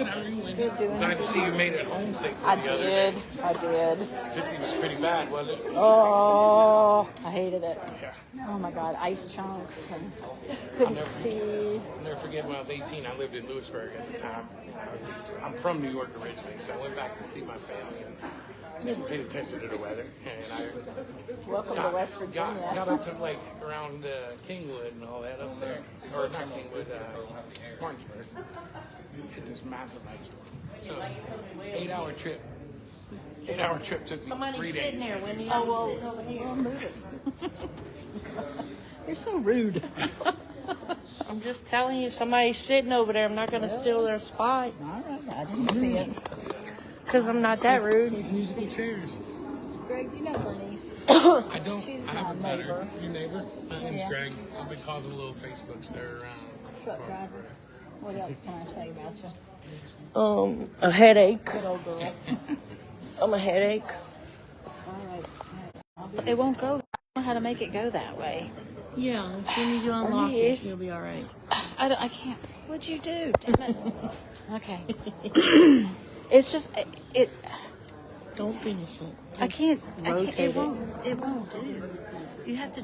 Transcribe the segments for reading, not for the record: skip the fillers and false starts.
Good, how are you, Linda? Good, doing Glad to good. see you made it home safely I the other day. did. 50 was pretty bad, wasn't it? Oh, I hated it. Yeah. Oh my God, ice chunks and couldn't see. I'll never forget when I was 18, I lived in Lewisburg at the time. I'm from New York originally, so I went back to see my family and never paid attention to the weather. And Welcome to West Virginia. got up to like around Kingwood and all that up there. Or not Kingwood, Parkersburg. Hit this massive ice storm. So, 8-hour trip. 8-hour trip took me Somebody's 3 sitting days. there, Wendy. Oh, well, move it. You're so rude. I'm just telling you, somebody's sitting over there. I'm not going to steal their spot All right, I didn't see it. because I'm not that It's rude. like musical chairs. Greg, you know Bernice. I don't. She's I my haven't met her. neighbor. Your neighbor? My name's Yeah. Greg. I've been causing a little Facebook stir around. Truck driver. What else can I say about you? A headache. Good old girl. I'm a headache. All right. It won't go. I don't know how to make it go that way. Yeah, as soon as you unlock Bernice. it, you'll be all right. I can't. What'd you do? Damn it. Okay. It's just it. Don't finish it. I can't. rotate It it. won't. It won't do. You have to.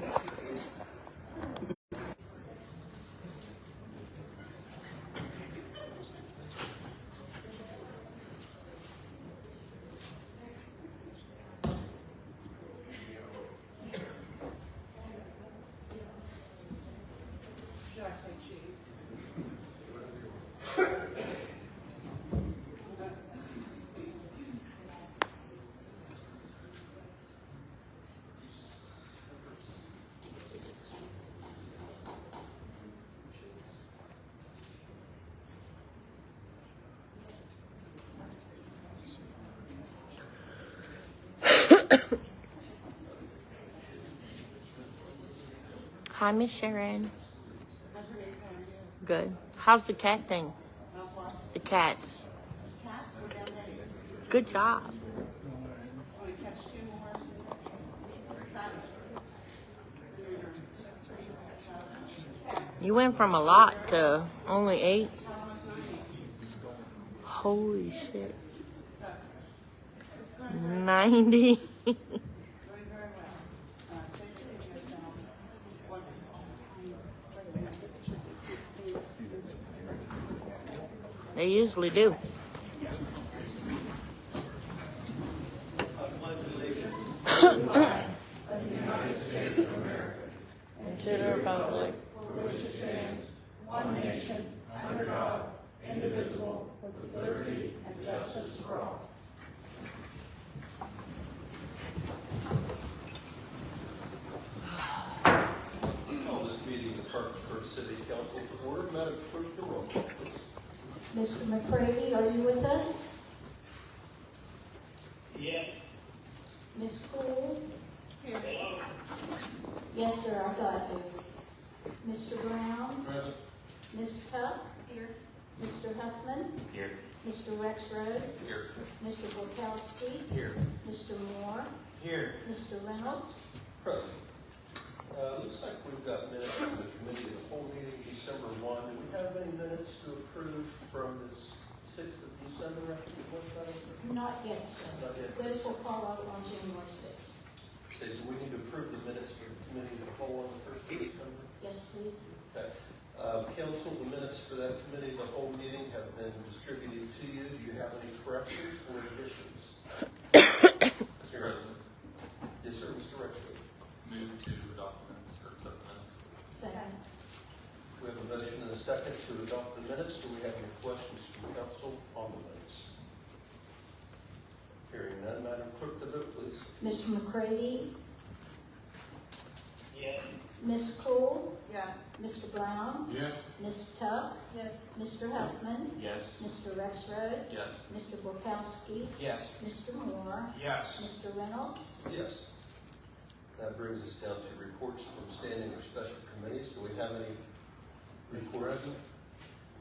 Hi, Miss Sharon. Good. How's the cat thing? The cats. Good job. You went from a lot to only 8. Holy shit. 90. They usually do. And to the republic. Call this meeting of the Parkersburg City Council to order. Madam Clerk, the roll call, please. Mr. McCravy, are you with us? Yes. Ms. Cool? Here. Yes, sir, I got you. Mr. Brown? Present. Ms. Tuck? Here. Mr. Huffman? Here. Mr. Rexroad? Here. Mr. Borkowski? Here. Mr. Moore? Here. Mr. Reynolds? Present. Looks like we've got minutes from the committee of the whole meeting, December 1. Do we have any minutes to approve from this 6th of December? I think it was, Madam? Not yet, sir. Not yet. Those will follow on January 6th. Say, do we need to approve the minutes for the committee of the whole on the 1st of December? Yes, please. Okay. Council, the minutes for that committee of the whole meeting have been distributed to you. Do you have any corrections or additions? Mr. President, Yes, sir, Mr. Rexford. move to adopt minutes or accept minutes. Second. We have a motion and a second to adopt the minutes. Do we have any questions from council on the minutes? Hearing none, Madam Clerk, the vote, please. Mr. McCravy? Yes. Ms. Cool? Yes. Mr. Brown? Yes. Ms. Tuck? Yes. Mr. Huffman? Yes. Mr. Rexroad? Yes. Mr. Borkowski? Yes. Mr. Moore? Yes. Mr. Reynolds? Yes. That brings us down to reports from standing or special committees. Do we have any reports?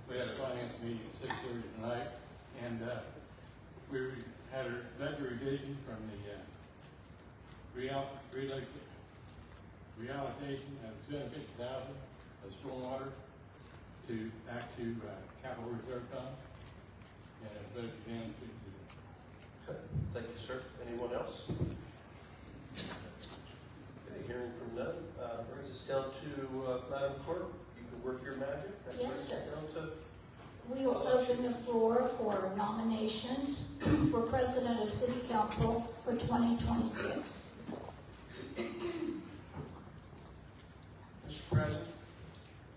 We had a finance meeting at 6:30 tonight, and we had a budget revision from the reallocation of $250,000 of stormwater back to capital reserve fund. else? Okay, hearing from none, brings us down to Madam Clerk. You can work your magic. That Yes, brings us sir. down to We will open the floor for nominations for President of City Council for 2026. Mr. President,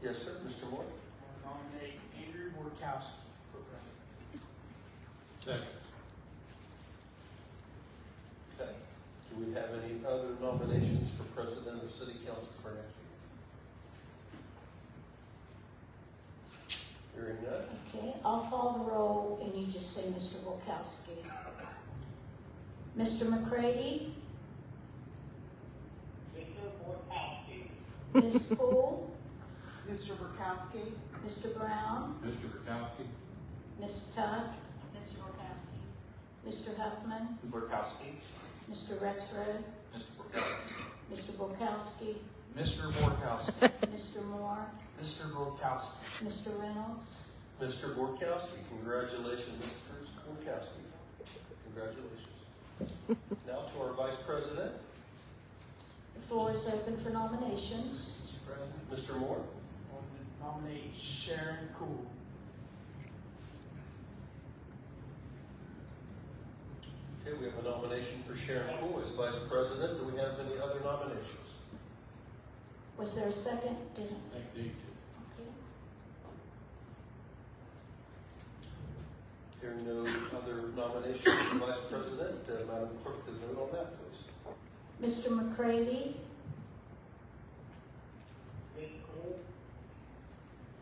yes, sir, Mr. Moore. I nominate Andrew Borkowski for president. Second. Okay. Do we have any other nominations for President of City Council for next year? Hearing none. Okay, I'll call the roll and you just say Mr. Volkowski. Mr. McCready? Ms. Poole? Mr. Burkowski, Mr. Brown? Mr. Burkowski. Ms. Tuck? Mr. Volkowski. Mr. Huffman? Borkowski. Mr. Rexroad? Mr. Borkowski. Mr. Mr. Borkowski? Borkowski. Mr. Moore? Mr. Borkowski. Mr. Reynolds? Mr. Borkowski, congratulations, Mr. Borkowski. Congratulations. Now to our Vice President, The floor is open for nominations. Mr. President, Mr. Moore. I want to nominate Sharon Cool. Okay, we have a nomination for Sharon Poole as Vice President. Do we have any other nominations? Was there a second? Didn't. Thank you. Okay. Hearing no other nominations for Vice President, Madam Clerk, to vote on that, please. Mr. McCready?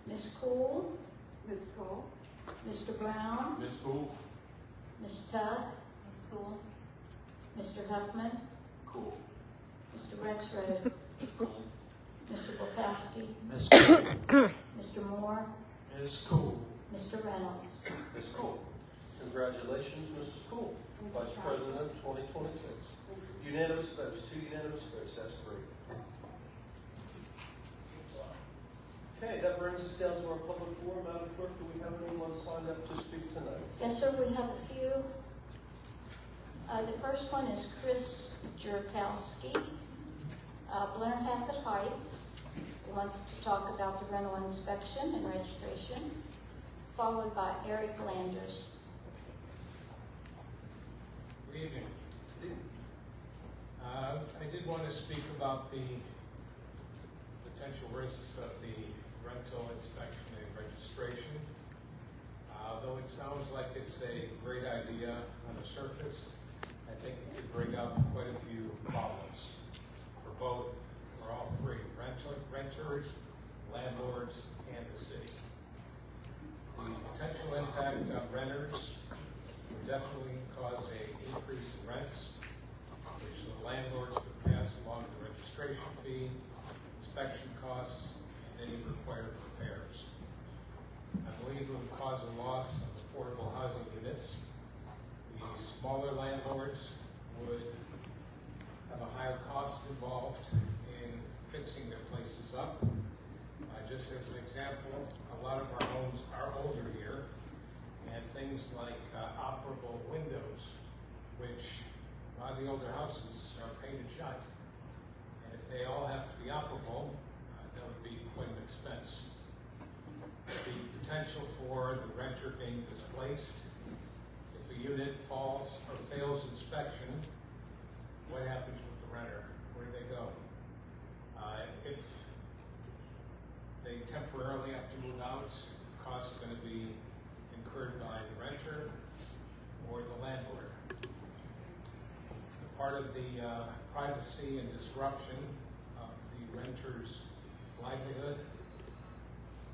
Ms. Cool? Ms. Cole, Mr. Brown? Ms. Cool. Ms. Tuck? Ms. Cool. Mr. Huffman? Cool. Mr. Rexroad? Ms. Cool. Mr. Volkowski? Ms. Cool. Mr. Moore? Ms. Cool. Mr. Reynolds? Ms. Cole. Congratulations, Mrs. Cole, Vice President 2026. Unanimous votes, 2 unanimous votes, that's great. Okay, that brings us down to our public forum. Madam Clerk, do we have anyone signed up to speak tonight? Yes, sir, we have a few. The first one is Chris Jerkowski, Blennerhassett Heights. He wants to talk about the rental inspection and registration, followed by Eric Landers. Good evening. I did want to speak about the potential risks of the rental inspection and registration. Though it sounds like it's a great idea on the surface, I think it could bring up quite a few problems for all three, renters, landlords, and the city. The potential impact on renters would definitely cause an increase in rents, which the landlords would pass along the registration fee, inspection costs, and any required repairs. I believe it would cause a loss of affordable housing units. The smaller landlords would have a higher cost involved in fixing their places up. Just as an example, a lot of our homes are older here, and things like operable windows, which a lot of the older houses are painted shut, and if they all have to be operable, that would be quite an expense. The potential for the renter being displaced, if a unit falls or fails inspection, what happens with the renter? Where do they go? If they temporarily have to move out, the cost is going to be incurred by the renter or the landlord. Part of the privacy and disruption of the renter's livelihood.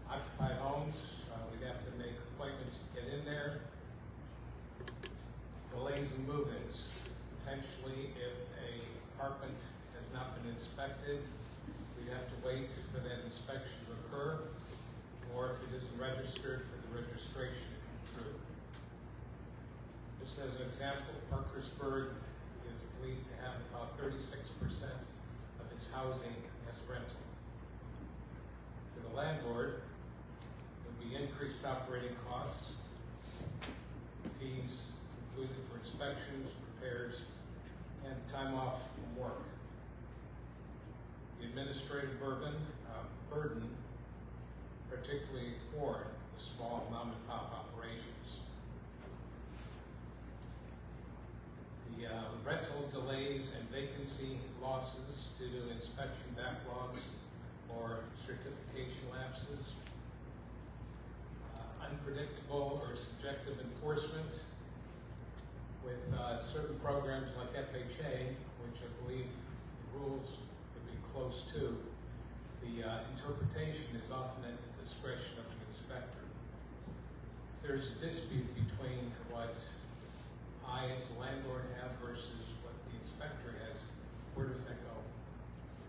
Occupied homes, we'd have to make appointments to get in there. Delays in move-ins. Potentially, if a apartment has not been inspected, we'd have to wait for that inspection to occur, or if it isn't registered, for the registration to come through. Just as an example, Parkersburg is believed to have about 36% of its housing as rental. For the landlord, there would be increased operating costs, fees included for inspections, repairs, and time off from work. The administrative burden, particularly for the small mom and pop operations. The rental delays and vacancy losses due to inspection backlogs or certification lapses. Unpredictable or subjective enforcement with certain programs like FHA, which I believe the rules would be close to. The interpretation is often at the discretion of the inspector. If there's a dispute between what I as a landlord have versus what the inspector has, where does that go?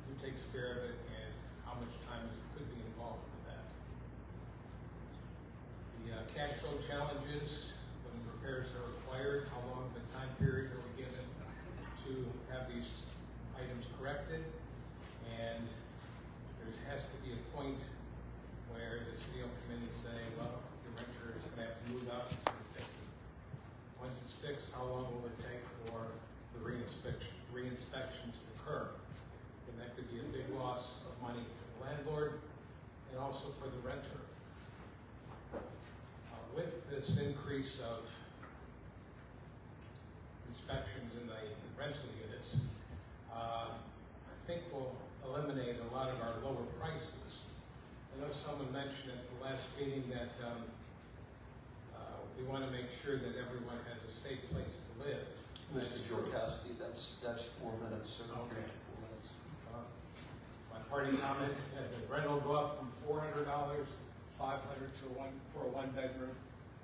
Who takes care of it, and how much time could be involved with that? The cash flow challenges, when repairs are required, how long of a time period are we given to have these items corrected? And there has to be a point where the city committee say, well, the renter is going to have to move out and fix it. Once it's fixed, how long will it take for the reinspection to occur? And that could be a big loss of money for the landlord and also for the renter. With this increase of inspections in the rental units, I think we'll eliminate a lot of our lower prices. I know someone mentioned at the last meeting that we want to make sure that everyone has a safe place to live. Mr. Jorkowski, that's 4 minutes, sir. Okay. 4 minutes. My party comments, the rent will go up from $400, $500 for a one bedroom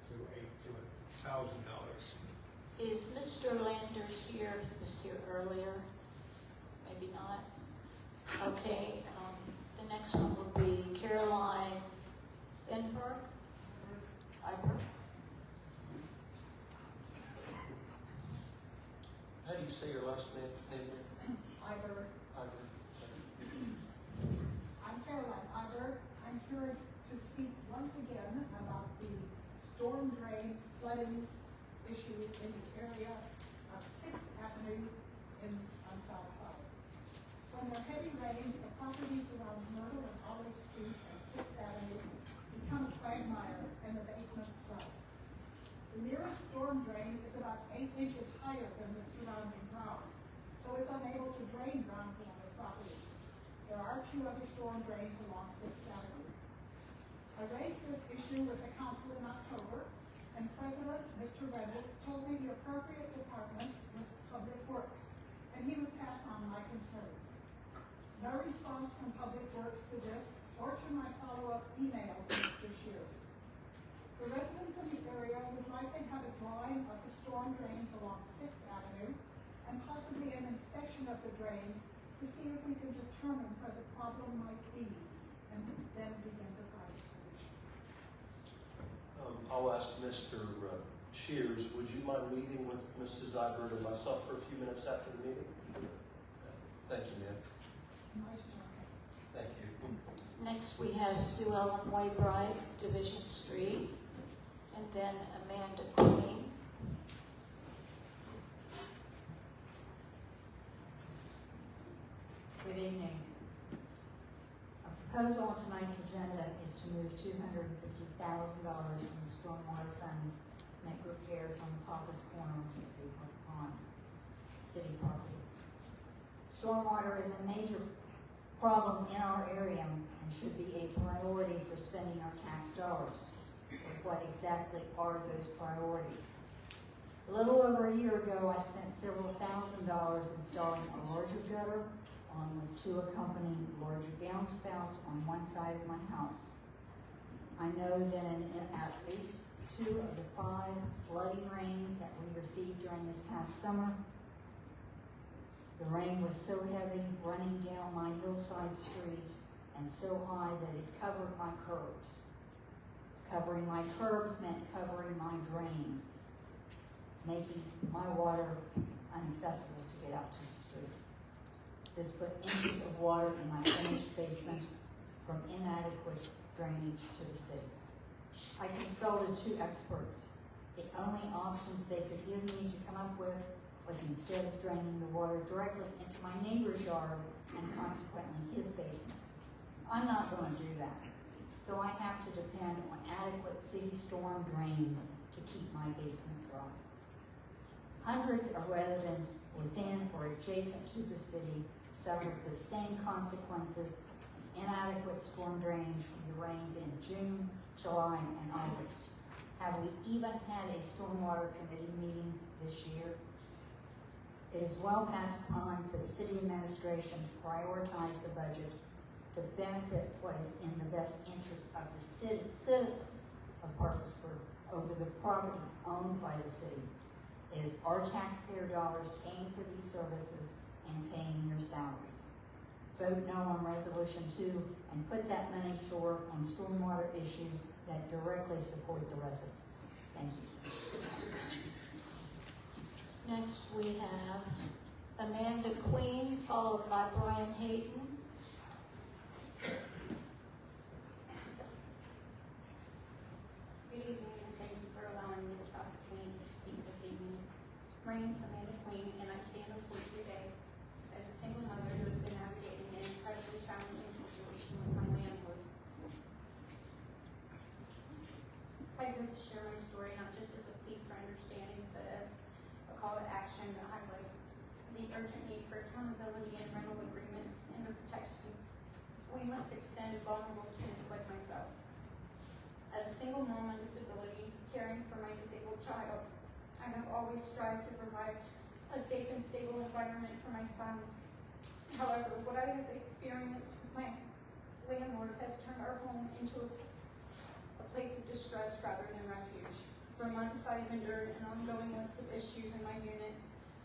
to $1,000. Is Mr. Landers here? He was here earlier. Maybe not. Okay, the next one would be Caroline Enberg. How do you say your last name? Iber. Iber. I'm Caroline Iber. I'm here to speak once again about the storm drain flooding issue in the area of 6th Avenue on South Side. When there are heavy rains, the properties around Myrtle and Olive Street and 6th Avenue become a quagmire and the basements flood. The nearest storm drain is about 8 inches higher than the surrounding ground, so it's unable to drain groundwater properly. There are 2 other storm drains along 6th Avenue. I raised this issue with the council in October, and President Mr. Reynolds told me the appropriate department was Public Works, and he would pass on my concerns. No response from Public Works to this or to my follow-up email to Mr. Shears. The residents in the area would like to have a drawing of the storm drains along 6th Avenue and possibly an inspection of the drains to see if we can determine where the problem might be and then begin to find a solution. I'll ask Mr. Shears, would you mind meeting with Mrs. Ibert and myself for a few minutes after the meeting? Thank you, ma'am. Thank you. Next, we have Sue Ellen Waybright, Division Street, and then Amanda Queen. Good evening. A proposal on tonight's agenda is to move $250,000 from the Stormwater Fund to make repairs on the Papa's Corner of the City Park Pond, city property. Stormwater is a major problem in our area and should be a priority for spending our tax dollars. But what exactly are those priorities? A little over a year ago, I spent several $1,000s installing a larger gutter with 2 accompanying larger downspouts on one side of my house. I know that in at least 2 of the 5 flooding rains that we received during this past summer, the rain was so heavy running down my hillside street and so high that it covered my curbs. Covering my curbs meant covering my drains, making my water inaccessible to get out to the street. This put inches of water in my finished basement from inadequate drainage to the city. I consulted 2 experts. The only options they could give me to come up with was instead of draining the water directly into my neighbor's yard and consequently his basement. I'm not gonna do that. So I have to depend on adequate city storm drains to keep my basement dry. Hundreds of residents within or adjacent to the city suffered the same consequences of inadequate storm drainage from the rains in June, July, and August. Have we even had a stormwater committee meeting this year? It is well past time for the city administration to prioritize the budget to benefit what is in the best interest of the citizens of Parkersburg over the property owned by the city. It is our taxpayer dollars paying for these services and paying your salaries. Vote no on resolution 2 and put that money to work on stormwater issues that directly support the residents. Thank you. Next, we have Amanda Queen, followed by Brian Hayden. Good evening, and thank you for allowing me this opportunity to speak this evening. My name is Amanda Queen, and I stand before you today as a single mother who has been navigating an incredibly challenging situation with my landlord. I hope to share my story not just as a plea for understanding, but as a call to action that highlights the urgent need for accountability in rental agreements and the protections we must extend vulnerable tenants like myself. As a single mom on disability, caring for my disabled child, I have always strived to provide a safe and stable environment for my son. However, what I have experienced with my landlord has turned our home into a place of distress rather than refuge. For months, I've endured an ongoing list of issues in my unit,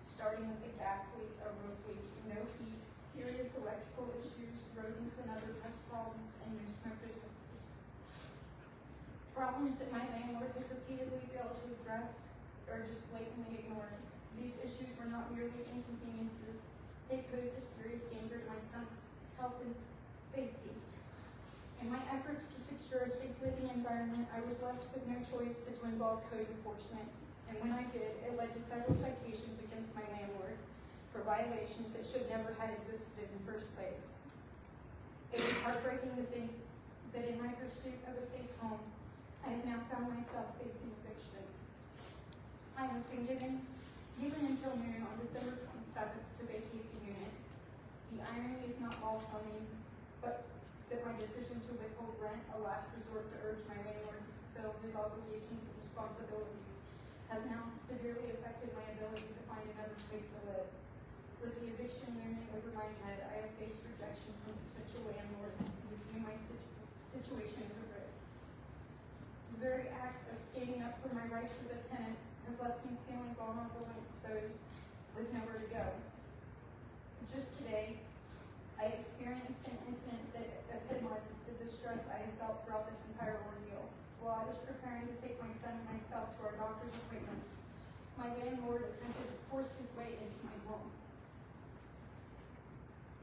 starting with a gas leak, a roof leak, no heat, serious electrical issues, rodents and other pest problems, and new smoke detectors. Problems that my landlord has repeatedly failed to address or just blatantly ignored. These issues were not merely inconveniences. They posed a serious danger to my son's health and safety. In my efforts to secure a safe living environment, I was left with no choice but to involve code enforcement. And when I did, it led to several citations against my landlord for violations that should never have existed in the first place. It is heartbreaking to think that in my pursuit of a safe home, I have now found myself facing eviction. I have been given until noon on December 27th to vacate the unit. The irony is not lost on me, but that my decision to withhold rent, a last resort to urge my landlord to fulfill his obligations and responsibilities, has now severely affected my ability to find another place to live. With the eviction looming over my head, I have faced rejection from potential landlords who view my situation as a risk. The very act of standing up for my rights as a tenant has left me feeling vulnerable and exposed with nowhere to go. Just today, I experienced an incident that epitomizes the distress I have felt throughout this entire ordeal. While I was preparing to take my son and myself to our doctor's appointments, my landlord attempted to force his way into my home.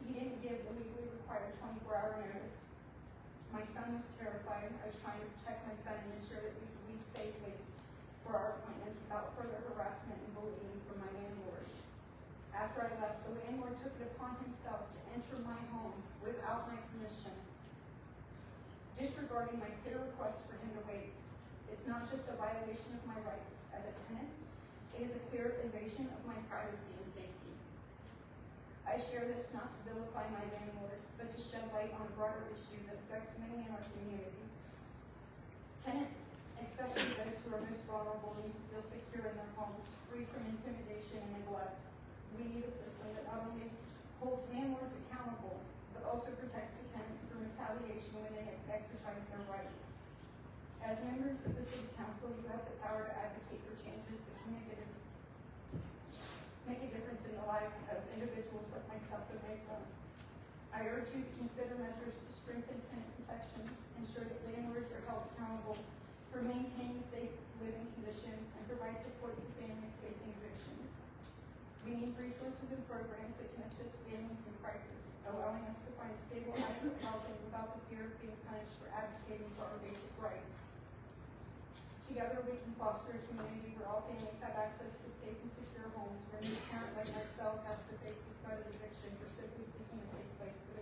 He didn't give the legally required 24-hour notice. My son was terrified. I was trying to protect my son and ensure that we could leave safely for our appointments without further harassment and bullying from my landlord. After I left, the landlord took it upon himself to enter my home without my permission, disregarding my clear request for him to wait. It's not just a violation of my rights as a tenant, it is a clear invasion of my privacy and safety. I share this not to vilify my landlord, but to shed light on a broader issue that affects many in our community. Tenants, especially those who are most vulnerable, need to feel secure in their homes, free from intimidation and neglect. We need a system that not only holds landlords accountable, but also protects the tenants from retaliation when they exercise their rights. As members of the City Council, you have the power to advocate for changes that can make a difference in the lives of individuals like myself and my son. I urge you to consider measures to strengthen tenant protections, ensure that landlords are held accountable for maintaining safe living conditions, and provide support to families facing evictions. We need resources and programs that can assist families in crisis, allowing us to find stable, adequate housing without the fear of being punished for advocating for our basic rights. Together we can foster a community where all families have access to safe and secure homes where when a parent like myself has to face the threat of eviction for simply seeking a safe place for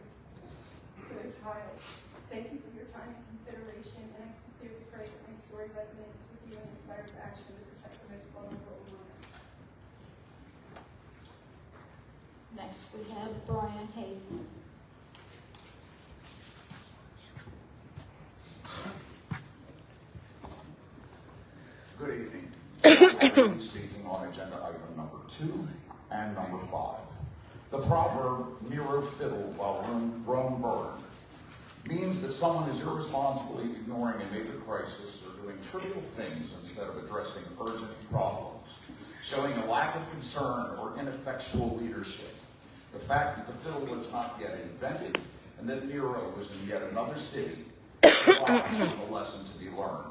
their child. Thank you for your time and consideration, and I sincerely pray that my story resonates with you and inspires action to protect the most vulnerable among us. Next, we have Brian Hayden. Good evening. I'm speaking on agenda item number 2 and number 5. The proverb, "Nero fiddled while Rome burned," means that someone is irresponsibly ignoring a major crisis or doing trivial things instead of addressing urgent problems, showing a lack of concern or ineffectual leadership. The fact that the fiddle was not yet invented and that Nero was in yet another city provides a lesson to be learned.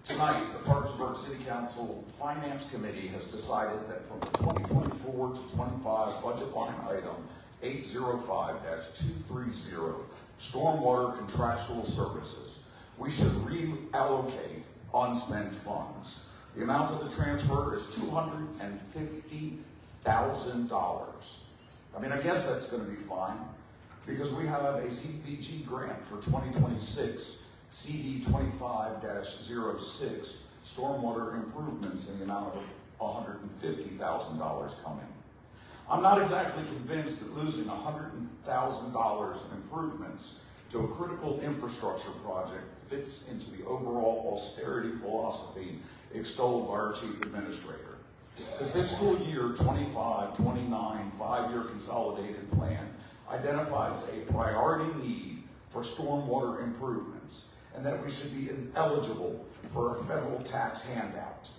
Tonight, the Parkersburg City Council Finance Committee has decided that from the 2024 to 25 budget line item 805-230, Stormwater Contractual Services, we should reallocate unspent funds. The amount of the transfer is $250,000. I mean, I guess that's going to be fine, because we have a CDBG grant for 2026 CD 25-06 stormwater improvements in the amount of $150,000 coming. I'm not exactly convinced that losing $100,000 in improvements to a critical infrastructure project fits into the overall austerity philosophy extolled by our chief administrator. The fiscal year 25-29 5-year consolidated plan identifies a priority need for stormwater improvements, and that we should be eligible for a federal tax handout.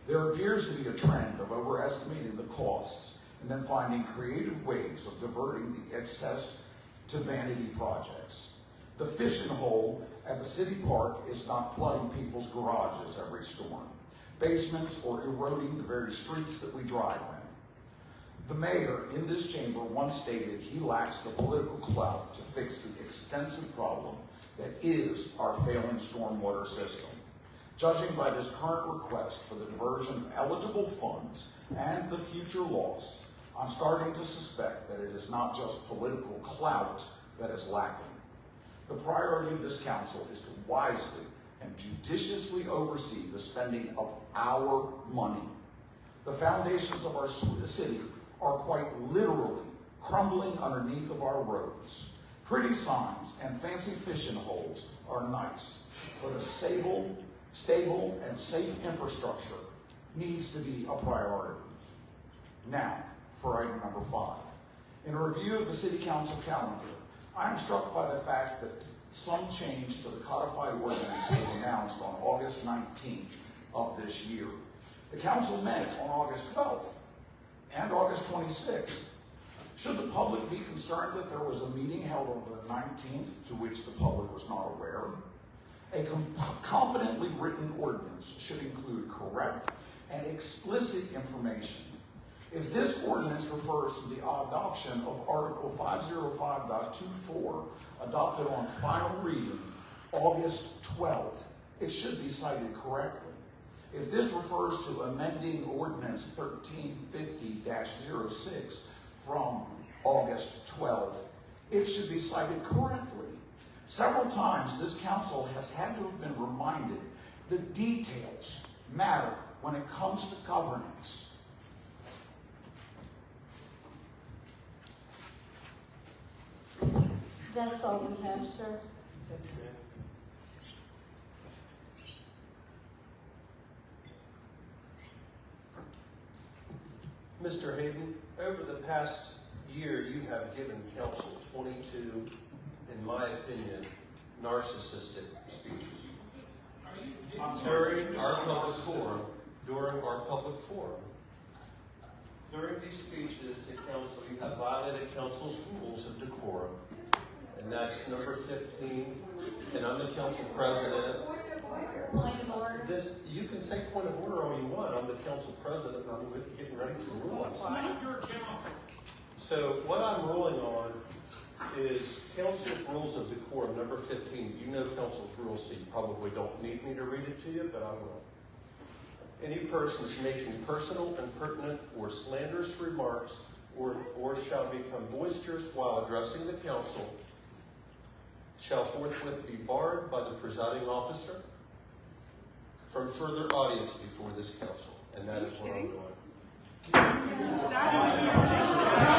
There appears to be a trend of overestimating the costs and then finding creative ways of diverting the excess to vanity projects. The fishing hole at the city park is not flooding people's garages every storm, basements, or eroding the very streets that we drive in. The mayor in this chamber once stated he lacks the political clout to fix the extensive problem that is our failing stormwater system. Judging by this current request for the diversion of eligible funds and the future loss, I'm starting to suspect that it is not just political clout that is lacking. The priority of this council is to wisely and judiciously oversee the spending of our money. The foundations of our city are quite literally crumbling underneath of our roads. Pretty signs and fancy fishing holes are nice, but a stable and safe infrastructure needs to be a priority. Now, for item number 5. In a review of the City Council calendar, I am struck by the fact that some change to the codified ordinance was announced on August 19th of this year. The council met on August 12th and August 26th. Should the public be concerned that there was a meeting held on the 19th to which the public was not aware? A competently written ordinance should include correct and explicit information. If this ordinance refers to the adoption of Article 505.24, adopted on final reading August 12th, it should be cited correctly. If this refers to amending Ordinance 1350-06 from August 12th, it should be cited correctly. Several times this council has had to have been reminded that details matter when it comes to governance. That's all we have, sir. Mr. Hayden, over the past year, you have given council 22, in my opinion, narcissistic speeches. During our public forum, during these speeches to council, you have violated council's rules of decorum, and that's number 15, and I'm the council president. Point of order. You can say point of order all you want. I'm the council president, and I'm getting ready to rule on something. Not your council. So what I'm ruling on is council's rules of decorum, number 15. You know council's rules, so you probably don't need me to read it to you, but I will. Any persons making personal, impertinent, or slanderous remarks or shall become boisterous while addressing the council shall forthwith be barred by the presiding officer from further audience before this council. And that is what I'm doing. Point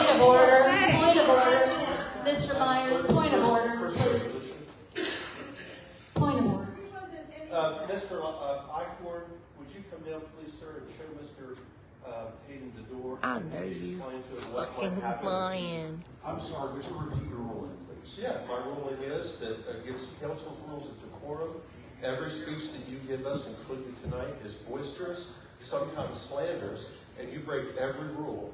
of order, point of order. Mr. Myers, point of order, First please. resolution. Point of order. Mr. Eichhorn, would you come down, please, sir, and show Mr. Hayden the door? I know you Explain to him what fucking happened. lying. I'm sorry, would you repeat your ruling, please? Yeah, my ruling is that against council's rules of decorum, every speech that you give us, including tonight, is boisterous, sometimes slanderous, and you break every rule.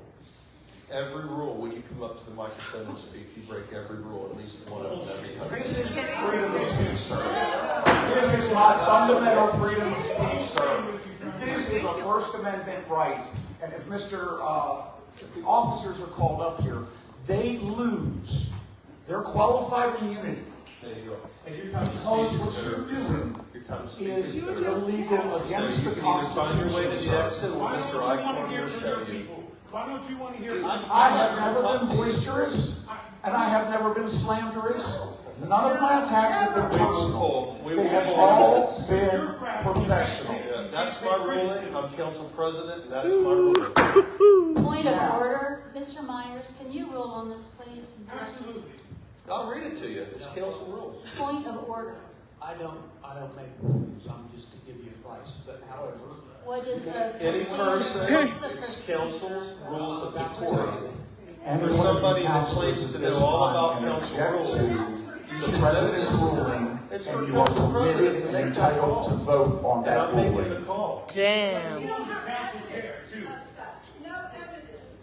Every rule when you come up to the microphone and speak, you break every rule, at least one of them every time. This is freedom of speech, sir. This is my fundamental freedom of speech, sir. This is a First Amendment right. And if if the officers are called up here, they lose their qualified immunity. There you go. And your Because what you're doing is illegal against the Constitution. Find your way to the exit, Why Mr. don't you want to Eichhorn hear will from show your you. people? Why don't you want to hear from I have never been boisterous, and I have never been slanderous. None of my attacks have been personal. They have all been professional. Yeah, that's my ruling. I'm council president, and that is my ruling. Point of order. Mr. Myers, can you rule on this, please? Absolutely. I'll read it to you. It's council rules. Point of order. I don't make rulings. I'm just to give you advice. But however, What is the Any procedure? person, What's the it's procedure? council's rules of decorum. And For somebody that claims to know all about council rules, you the should know president's this. ruling, It's and for you are council president permitted to and make that entitled call. to vote on And that I'm making ruling. the call. Damn.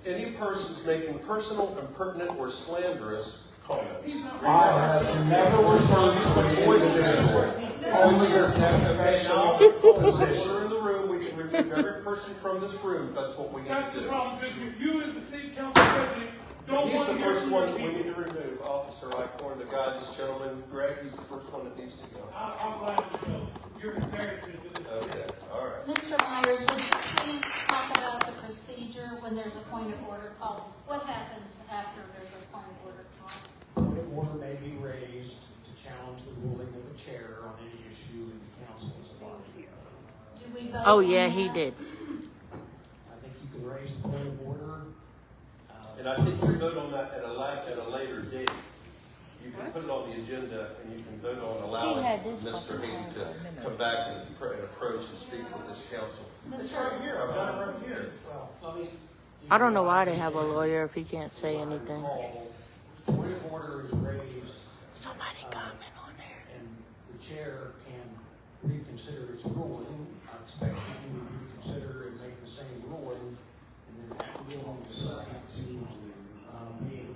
Any persons making personal, impertinent, or slanderous comments. I have never referred to an individual, only their professional position. Order in the room, we can remove every person from this room, that's what we need that's to the do. problem, because you as the city council president don't He's want the to hear first from one your that we people. need to remove, Officer Eichhorn, the guy, this gentleman, Greg, he's the first one that needs to go. I'm glad you know. You're embarrassing to this city. Okay, all right. Mr. Myers, would you please talk about the procedure when there's a point of order called? What happens after there's a point of order called? Point of order may be raised to challenge the ruling of the chair on any issue in the council as a body. Do we vote Oh on yeah, that? he did. I think you can raise the point of order. And I think we vote on that at a later date. You can put it on the agenda and you can vote on allowing He had this Mr. Hayden to come back and approach and speak with this council. It's right here, I've done it right here. Well, I mean. I don't know why they have a lawyer if he can't say anything. Point of order is raised. Somebody comment on there. And the chair can reconsider its ruling. I expect that you would reconsider and make the same ruling, and then that ruling is subject to being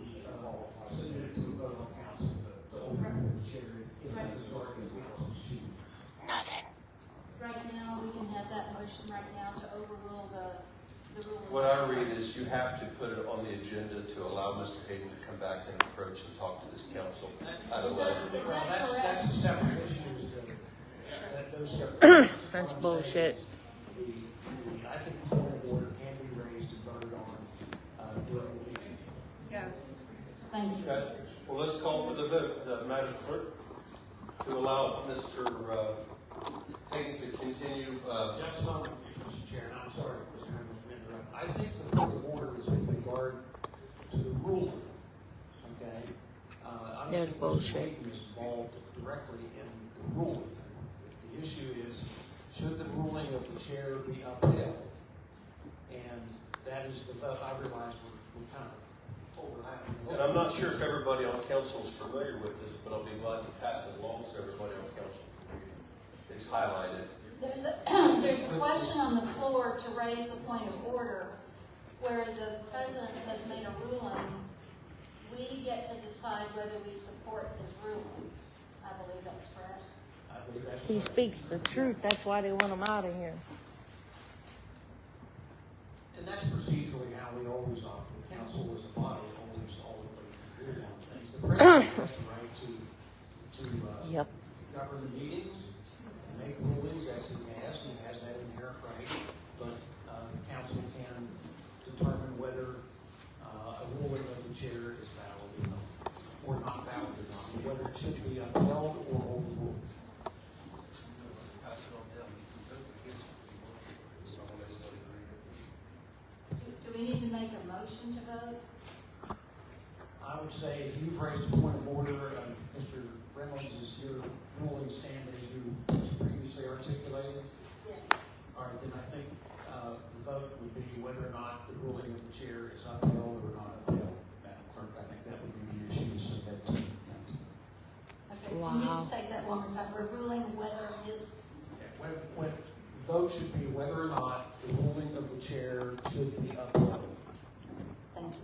submitted to a vote on council. The overrule the chair if the majority of council choose. Nothing. Right now, we can have that motion right now to overrule the rule. What I read is you have to put it on the agenda to allow Mr. Hayden to come back and approach and talk to this council at a Is later that date. correct? That's a separate issue. Those separate. That's bullshit. I think the point of order can be raised and voted on during the meeting. Yes. Thank you. Okay, well, let's call for the vote, Madam Clerk, to allow Mr. Hayden to continue. Just a moment, Mr. Chair, and I'm sorry, Mr. Chairman, to interrupt. I think the point of order is with regard to the ruling, okay? I don't That's think Mr. bullshit. Hayden is involved directly in the ruling. The issue is, should the ruling of the chair be upheld? And that is the vote. I realize we're kind of overlapping. And I'm not sure if everybody on council is familiar with this, but I'll be glad to pass it along so everybody on council can read it. It's highlighted. There's a question on the floor to raise the point of order where the president has made a ruling. We get to decide whether we support his ruling. I believe that's correct. I believe that's He correct. speaks the truth. That's why they want him out of here. And that's procedurally how we always operate. The council as a body always rule on things. The president has the right to Yep. govern the meetings and make rulings as he has. He has that inherent right. make a motion to vote? I would say if you've raised a point of order, Mr. Reynolds, is your ruling stand as you previously articulated? Yeah. All right, then I think the vote would be whether or not the ruling of the chair is upheld or not upheld. Madam Clerk, I think that would be the issue to submit to the council. Okay, can you just take that one more time? We're ruling whether his, When the vote should be whether or not the ruling of the chair should be upheld. thank you.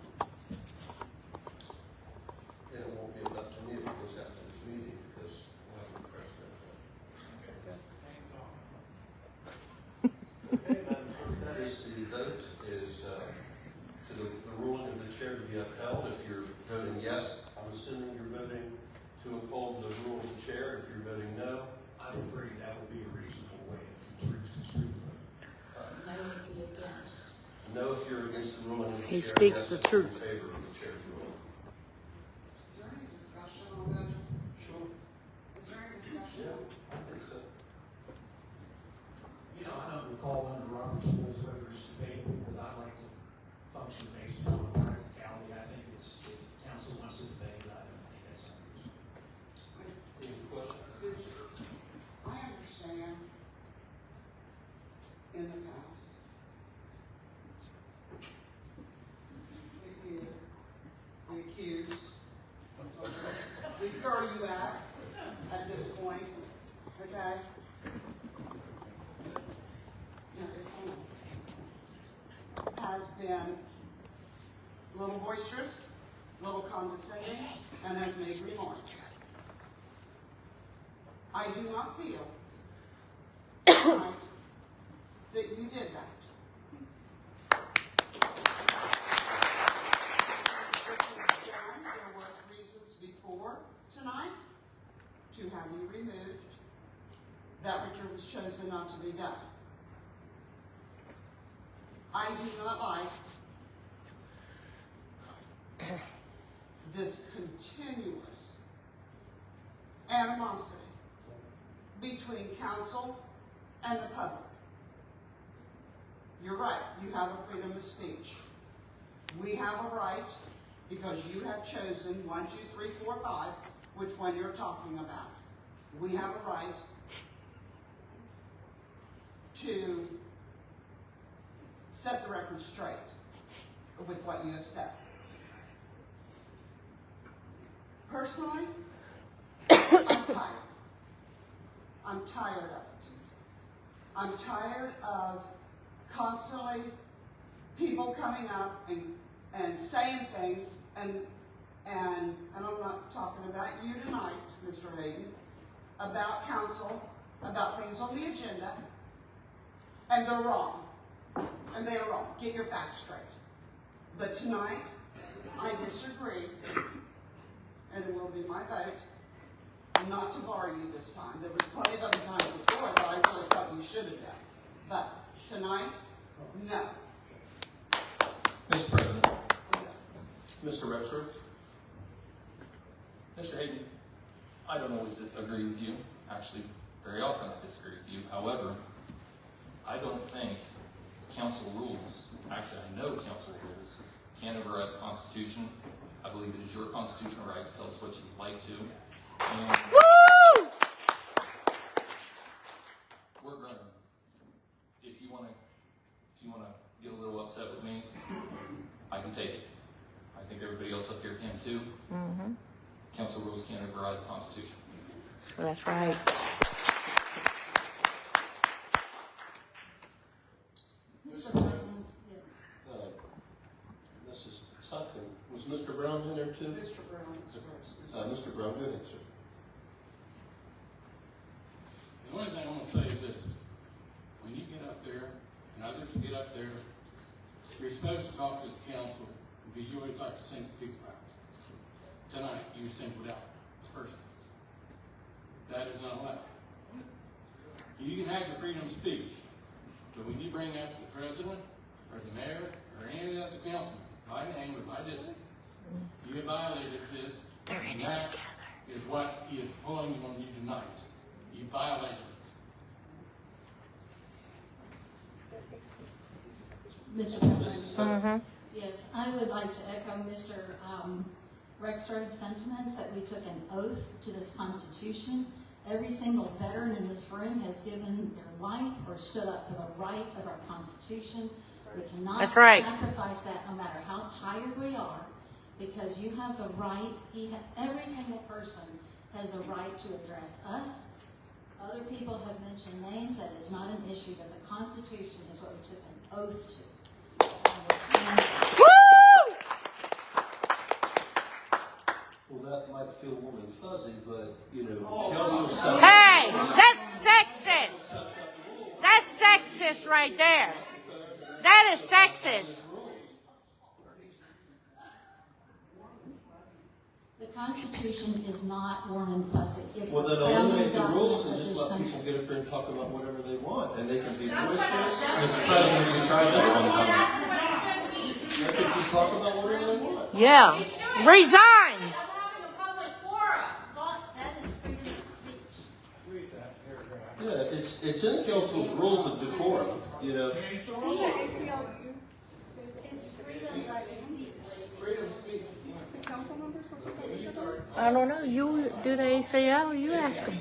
And it won't be up to me, because after this meeting, because we'll have the president. Okay, Madam Clerk, that is the vote is to the ruling of the chair to be upheld. If you're voting yes, I'm assuming you're voting to uphold the rule of the chair. If you're voting no, I agree that would be a reasonable way to construe the vote. No would be against. no if you're against the ruling of the He chair. speaks yes the if you're truth. in favor of the chair's ruling. Is there any discussion on this? Sure. Is there any discussion? Yeah, I think so. You know, I don't recall under Robert's rules whether it's debatable, but I like to function based on practicality. I think it's, if the council wants to debate it, I don't think that's unreasonable. Any questions? I understand in the past that you, the accused, we refer to you as at this point, okay? Yeah, it's on. Has been a little boisterous, a little condescending, and has made remarks. I do not feel tonight that you did that. There was reasons before tonight to have you removed, that which was chosen not to be done. I do not like this continuous animosity between council and the public. You're right, you have a freedom of speech. We have a right, because you have chosen 1, 2, 3, 4, 5, which one you're talking about. We have a right to set the record straight with what you have said. Personally, I'm tired. I'm tired of it. I'm tired of constantly people coming up and saying things, and I'm not talking about you tonight, Mr. Hayden, about council, about things on the agenda, and they're wrong. And they are wrong. Get your facts straight. But tonight, I disagree, and it will be my vote not to bar you this time. There was plenty of other times before that I really thought you should have done. But tonight, no. Mr. President, Mr. Rexford? Mr. Hayden, I don't always agree with you. Actually, very often I disagree with you. However, I don't think council rules, actually I know council rules, can't override the Constitution. I believe it is your constitutional right to tell us what you would like to. And we're gonna, if you wanna get a little upset with me, I can take it. I think everybody else up here can too. Mm-hmm. Council rules can't override the Constitution. That's right. Mr. President, Mrs. Sutton, was Mr. Brown in there too? Mr. Brown is first. Mr. Brown, go ahead, sir. The only thing I want to say is this. When you get up there, and others get up there, you're supposed to talk to the council, but you always like to single people out. Tonight, you singled out the person. That is not allowed. You can have the freedom of speech, but when you bring up the president, or the mayor, or any of the other councilmen, by name or by district, you have violated this, and that is what he is pulling on you tonight. You violated it. Mr. President, Mm-hmm. Yes, I would like to echo Mr. Rexford's sentiments that we took an oath to this Constitution. Every single veteran in this room has given their life or stood up for the right of our Constitution. We cannot That's right. sacrifice that no matter how tired we are, because you have the right, every single person has a right to address us. Other people have mentioned names, that is not an issue, but the Constitution is what we took an oath to. Well, that might feel warm and fuzzy, but, you know, council. Hey, that's sexist. That's sexist right there. That is sexist. The Constitution is not warm and fuzzy. It's Well, then the founding eliminate the rules document and of just this let country. people get up there and talk about whatever they want, and they can be boisterous. Mr. President, you tried that one time. They can just talk about whatever they want. Yeah. Resign. Yeah, it's in council's rules of decorum, you know. It's freedom of speech. I don't know. You do the ACL? You ask them.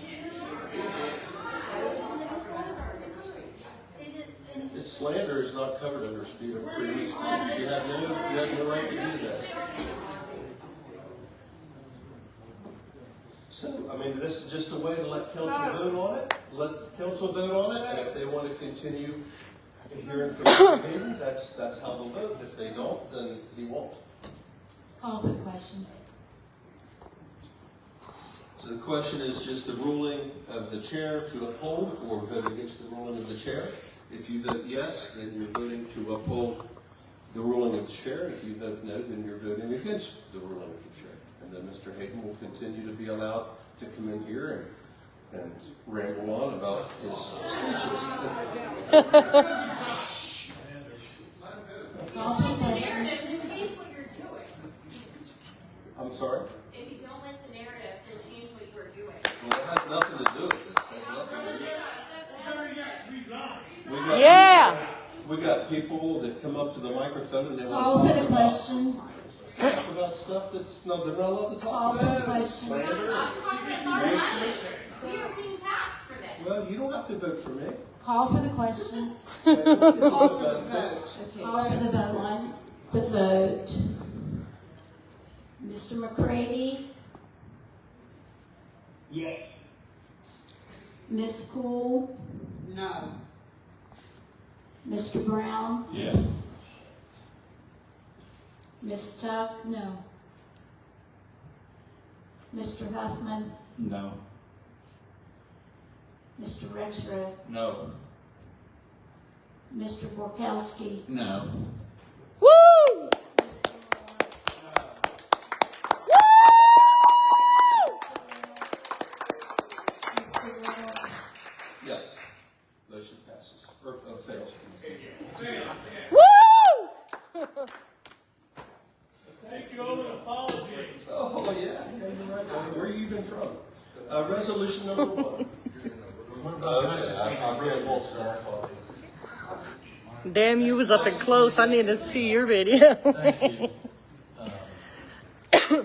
Slander is not covered under freedom of speech. You have no right to do that. So, I mean, this is just a way to let council vote on it. Let council vote on it, and if they want to continue hearing from Mr. Hayden, that's how they'll vote. If they don't, then he won't. Call for the question. So the question is just the ruling of the chair to uphold or vote against the ruling of the chair. If you vote yes, then you're voting to uphold the ruling of the chair. If you vote no, then you're voting against the ruling of the chair. And then Mr. Hayden will continue to be allowed to come in here and ramble on about his speeches. Call for the question. I'm sorry? If you don't like the narrative, then change what you are doing. Well, it has nothing to do with this. It has nothing to do with it. We got people that come up to the microphone and they Call want for to the talk question. about stuff that's no, they're not allowed to Call talk for the about. question. Slander. We are being taxed for this. Well, you don't have to vote for me. Call for the question. Call for the vote. Call for the vote. The vote. Mr. McCready? Yes. Ms. Cool? No. Mr. Brown? Yes. Ms. Tuck? No. Mr. Huffman? No. Mr. Rexroth? No. Mr. Borkowski? No. Woo! Yes. Motion passes. Or fails. Woo! Thank you over an apology. Oh, yeah. Where are you even from? Resolution number 1. Okay, I really won't start. Damn, you was up and close. I need to see your video. Thank you. First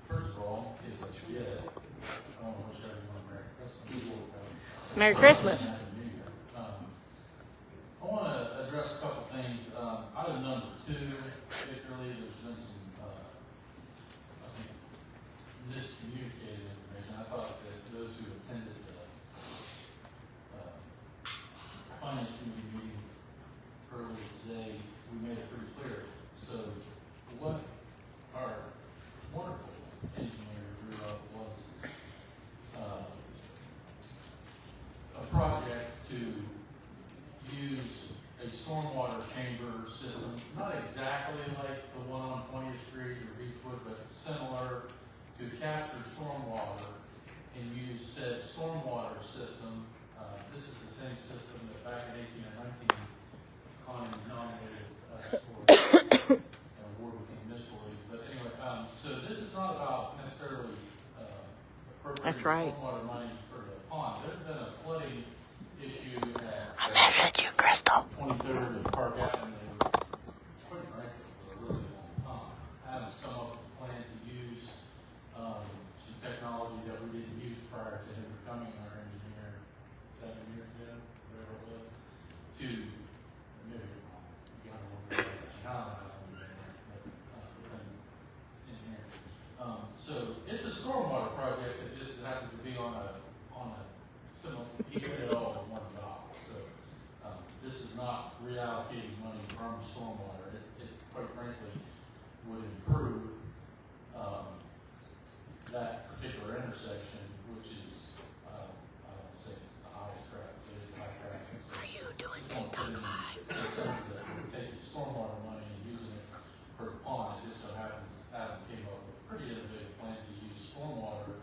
of all, is that you get it. I want to wish everyone Merry Christmas. Merry Christmas. I want to address a couple things. Item number 2, particularly, there's been some, I think, miscommunicated information. I thought that those who attended the finance committee meeting earlier today, we made it pretty clear. So what our wonderful engineer drew up was a project to use a stormwater chamber system, not exactly like the one on 20th Street or Beechwood, but similar, to capture stormwater and use said stormwater system. This is the same system that back in 18 or 19, Connie nominated us for an award with the municipal league. But anyway, so this is not about necessarily appropriating stormwater money for the pond. There's been a flooding issue at I messaged you, Crystal. 23rd and Park Avenue. Quite frankly, for the So it's a stormwater project that just happens to be on a similar, he did it all as one job. So, this is not reallocating money from stormwater. It quite frankly would improve, that particular intersection, which is, I don't say it's the highest traffic, but it's high traffic. So Are you doing just wanna put in concerns that we're taking stormwater money and using it for the pond. It just so happens Adam came up with a pretty innovative plan to use stormwater,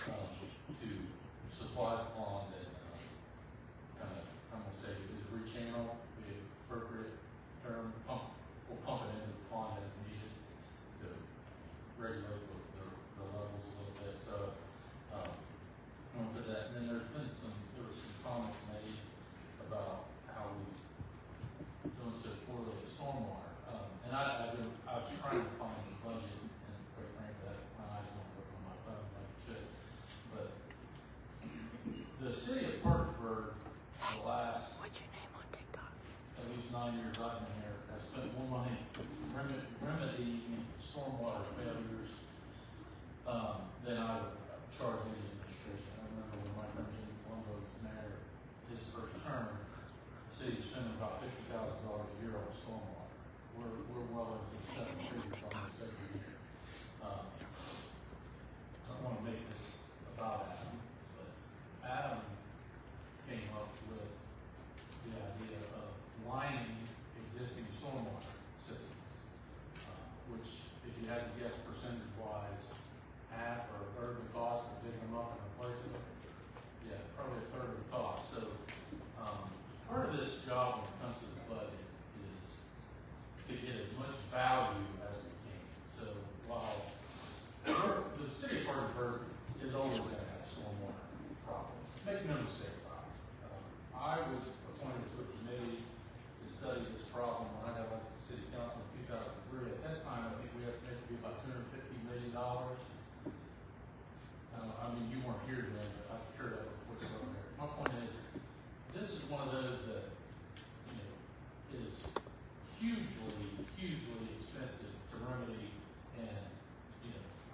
to supply the pond and, kind of, I'm gonna say, is rechannel the appropriate term, we'll pump it into the pond as needed to regulate the levels a little bit. So, I'm gonna put that, and then there was some comments made about how we doing so poorly with stormwater. And I was trying to find the budget, and quite frankly, my eyes don't work on my phone like it should. But the city of Parkersburg, the last, What's your name on TikTok? at least 9 years I've been here, has spent more money remedying stormwater failures, than I would charge any administration. I remember when my friend Jimmy Colombo was mayor, his first term, the city was spending about $50,000 a year on stormwater. We're well into seven figures almost every year. I don't want to make this about Adam, but Adam came up with the idea of lining existing stormwater systems, which, if you had to guess percentage-wise, half or a third of the cost of digging them up and replacing them. Yeah, probably a third of the cost. So, part of this job when it comes to the budget is to get as much value as we can. So, while the city of Parkersburg is always going to have stormwater problems, make no mistake about it. I was appointed to a committee to study this problem when I got elected to city council in 2003. At that time, I think we estimated it to be about $250 million. I mean, you weren't here then, but I'm sure that was over there. My point is, this is one of those that, is hugely, hugely expensive to remedy, and,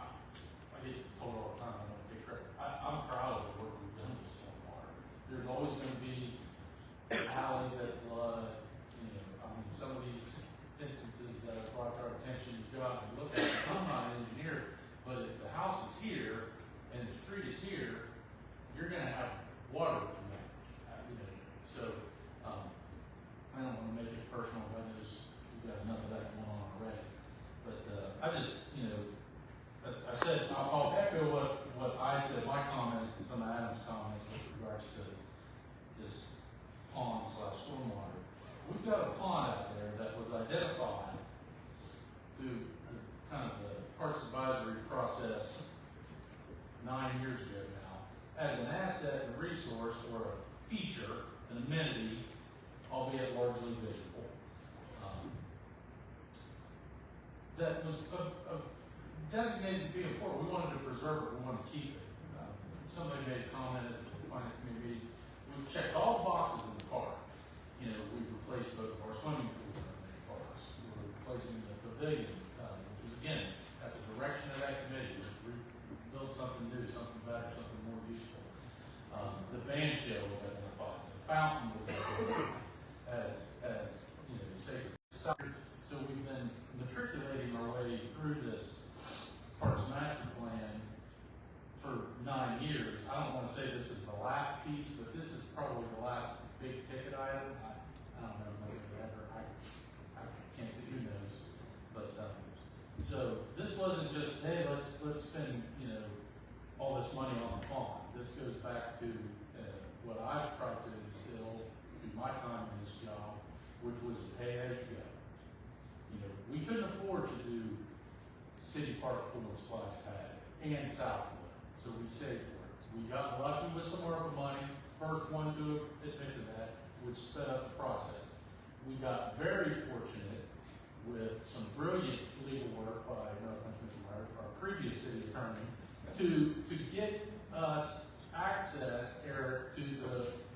I get told all the time I don't take credit. I'm proud of the work we've done with stormwater. There's always gonna be alleys that flood, I mean, some of these instances that are brought to our attention, you go out and look at it. I'm not an engineer, but if the house is here and the street is here, you're gonna have water to manage, So, I don't wanna make it personal, but we've got enough of that going on already. But, I just, I said, I'll echo what I said, my comments and some of Adam's comments with regards to this pond/stormwater. We've got a pond out there that was identified through kind of the Parks Advisory process 9 years ago now as an asset and resource, or a feature, an amenity, albeit largely visual, that was designated to be important. We wanted to preserve it, we wanted to keep it. Somebody made a comment at the finance committee, we've checked all the boxes in the park. We've replaced both of our swimming pools in our many parks. We're replacing the pavilion, which was, again, at the direction of that committee, was build something new, something better, something more useful. The band shell was identified, the fountain was identified as sacred. So we've been matriculating our way through this Parks Master Plan for 9 years. I don't want to say this is the last piece, but this is probably the last big ticket item. I don't know, maybe ever. I can't, who knows. But, so this wasn't just, hey, let's spend, all this money on the pond. This goes back to what I've tried to instill through my time in this job, which was pay as you go. We couldn't afford to do City Park Pool and Splash Pad and Southwood, so we saved for it. We got lucky with some ARPA money, first one to admit to that, which sped up the process. We got very fortunate with some brilliant legal work by, Mr. Myers, our previous city attorney, to get us access, Eric, to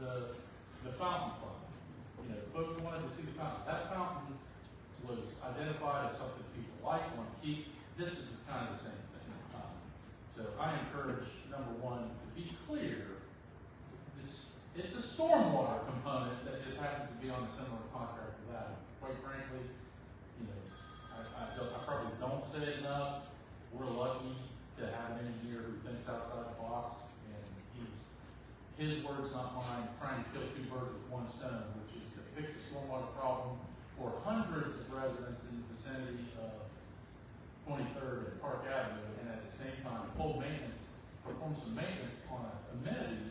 the fountain fund. Folks wanted to see the fountain. That fountain was identified as something people like, want to keep. This is kind of the same thing. So I encourage, number one, to be clear, it's a stormwater component that just happens to be on a similar contract with that. Quite frankly, you know, I probably don't say it enough. We're lucky to have an engineer who thinks outside the box, and his words, not mine, trying to kill two birds with one stone, which is to fix the stormwater problem for hundreds of residents in the vicinity of 23rd and Park Avenue, and at the same time, perform some maintenance on an amenity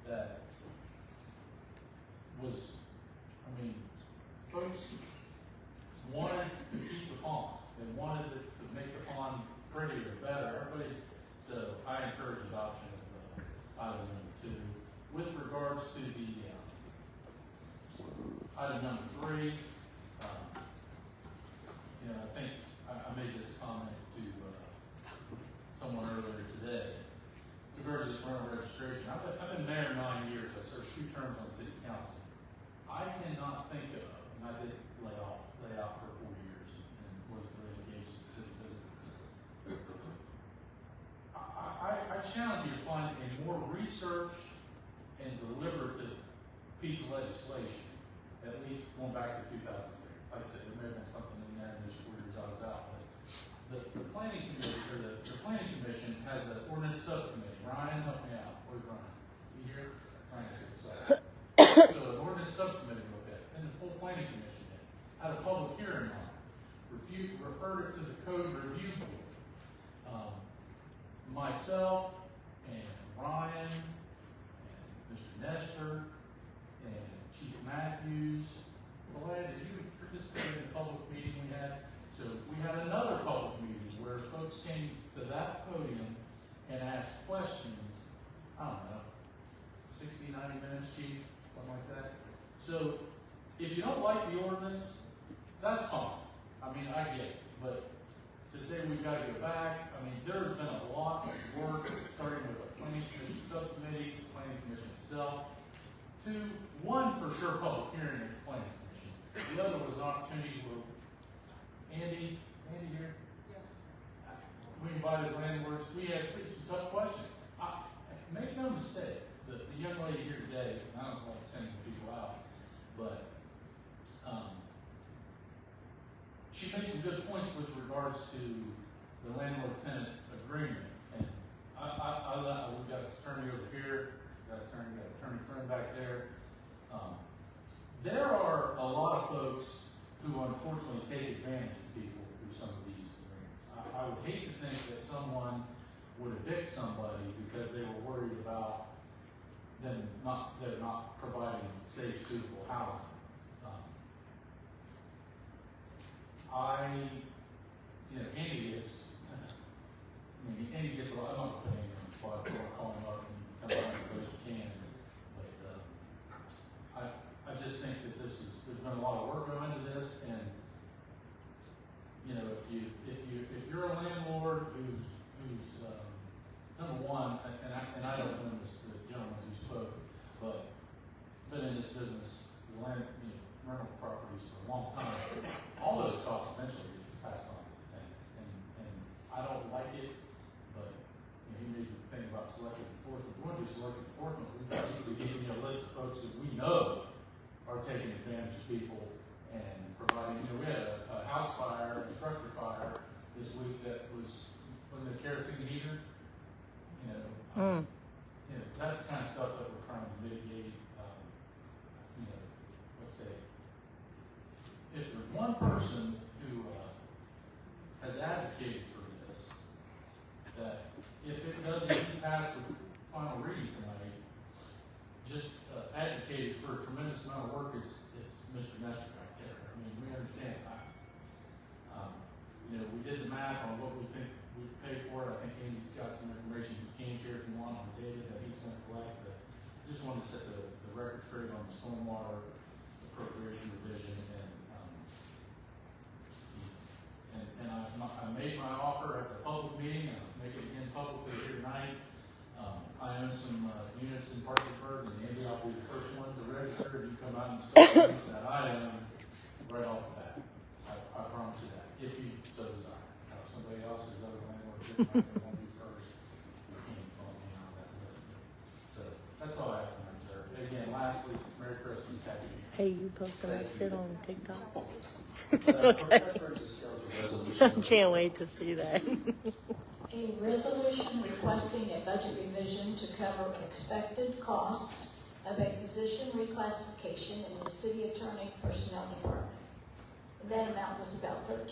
that was, I mean, folks wanted to keep the pond. They wanted it to make the pond prettier, better. So I encourage adoption of item number 2. With regards to the item number 3, you know, I think I made this comment to someone earlier today. With regard to this rental registration, I've been mayor 9 years. I served 2 terms on the city council. I cannot think of, and I did lay out for 4 years and wasn't really engaged in city business. I challenge you to find a more researched and deliberative piece of legislation, at least going back to 2003. Like I said, there may have been something in there in those 4 years I was out, but the planning committee, or the planning commission has an ordinance subcommittee. Ryan, help me out. Where's Ryan? Is he here? Ryan's here. So an ordinance subcommittee looked at it, and the full planning commission did. Had a public hearing on it. Referred it to the code review board. Myself and Ryan and Mr. Nestor and Chief Matthews. Vlad, did you participate in the public meeting we had? So we had another public meeting where folks came to that podium and asked questions, I don't know, 60, 90 minutes, Chief, something like that. So if you don't like the ordinance, that's fine. I mean, I get it. But to say we've got to go back, I mean, there's been a lot of work, starting with the planning commission subcommittee, the planning commission itself, to one for sure public hearing at the planning commission. The other was an opportunity where Andy here? Yeah. We invited landlords. We had some tough questions. Make no mistake, the young lady here today, and I don't like sending people out, but she made some good points with regards to the landlord-tenant agreement. And we've got an attorney over here, got an attorney friend back there. There are a lot of folks who unfortunately take advantage of people through some of these agreements. I would hate to think that someone would evict somebody because they were worried about them not providing safe, suitable housing. Andy gets a lot, I'm not putting him on the spot, I'll call him up and come out and do what he can, but I just think that there's been a lot of work going into this, and you know, if you're a landlord who's number one, and I don't know this gentleman who spoke, but been in this business, rental properties for a long time, all those costs eventually get passed on to the tenant. And I don't like it, but he made me think about selective enforcement. We want to do selective enforcement. We need to give you a list of folks that we know are taking advantage of people and providing. We had a house fire, a structure fire this week that was when the kerosene heater. That's the kind of stuff that we're trying to mitigate. Let's say, if there's one person who has advocated for this, that if it doesn't pass the final reading tonight, just advocated for a tremendous amount of work, it's Mr. Nestor right there. I mean, we understand that. We did the math on what we think we pay for it. I think Andy's got some information you can share if you want on the data that he's going to collect, but I just wanted to set the record straight on the stormwater appropriation revision, and I made my offer at the public meeting, and I'll make it again publicly here tonight. I own some units in Parkersburg, and Andy, I'll be the first one to register, and you come out and start things that I own right off the bat. I promise you that, if you so desire. Now, if somebody else's other landlord won't be first, Hey, you posting that shit on TikTok? Okay. I can't wait to see that. A resolution requesting a budget revision to cover expected costs of a position reclassification in the city attorney personnel department. That amount was about $1,300.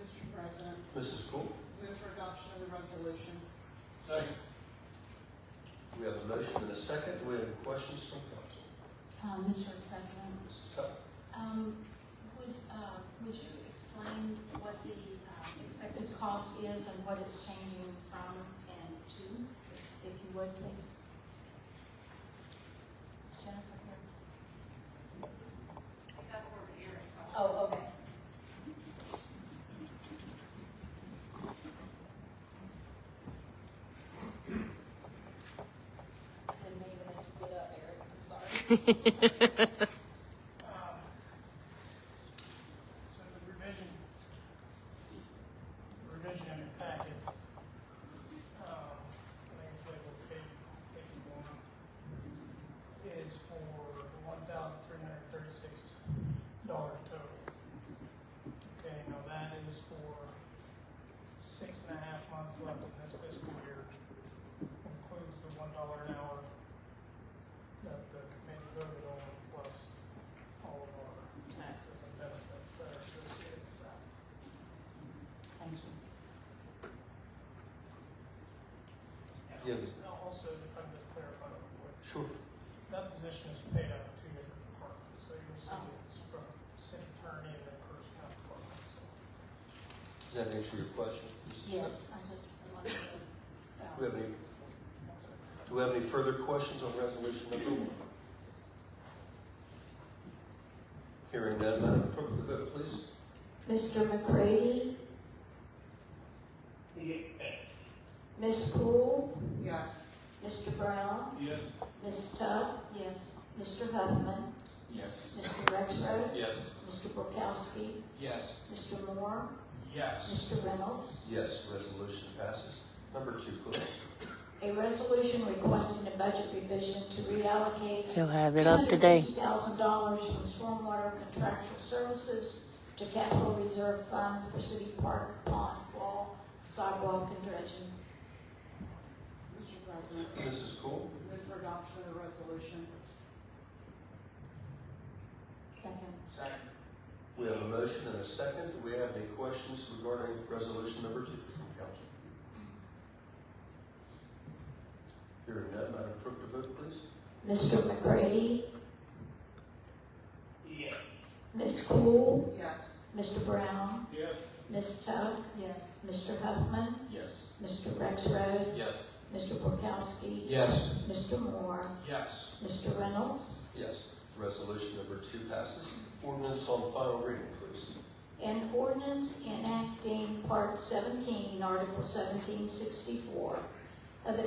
Mr. President, Mrs. Cool? move for adoption of the resolution. Second. We have a motion and a second. Do we have any questions from council? Mr. President, Mrs. Cup? would you explain what the expected cost is and what it's changing from and to, if you would, please? Is Jennifer here? That's where the earring comes. Oh, okay. Didn't mean to make you get up, Eric, I'm sorry. So the revision in your packet, I think it's labeled page 1, is for $1,336 total. Okay, now that is for 6.5 months left in this fiscal year. Includes the $1 an hour that the committee voted on, plus all of our taxes and benefits that are associated with that. Thank you. Yes. Also, if I can just clarify real quick. Sure. That position is paid out of 2 different departments, so you'll see it's from city attorney and then personnel department, so. Does that answer your question? Yes, I just wanted to. Do we have any further questions on resolution number 1? Hearing none, Madam Clerk, the vote, please. Mr. McCready? Ms. Poole? Yes. Mr. Brown? Yes. Ms. Tubb? Yes. Mr. Huffman? Yes. Mr. Rexroad? Yes. Mr. Borkowski? Yes. Mr. Moore? Yes. Mr. Reynolds? Yes, resolution passes. Number 2, clerk. A resolution requesting a budget revision to reallocate He'll have it up today. $250,000 from stormwater contractual services to capital reserve fund for city park, pond, wall, sidewalk, and dredging. Mr. President, Mrs. Cool? move for adoption of the resolution. Second. Second. We have a motion and a second. Do we have any questions regarding resolution number 2 from council? Hearing none, Madam Clerk, the vote, please. Mr. McCready? Yes. Ms. Cool? Yes. Mr. Brown? Yes. Ms. Tubb? Yes. Mr. Huffman? Yes. Mr. Rexroad? Yes. Mr. Borkowski? Yes. Mr. Moore? Yes. Mr. Reynolds? Yes. Resolution number 2 passes. Ordinance on final reading, please. An ordinance enacting Part 17, Article 1764 of the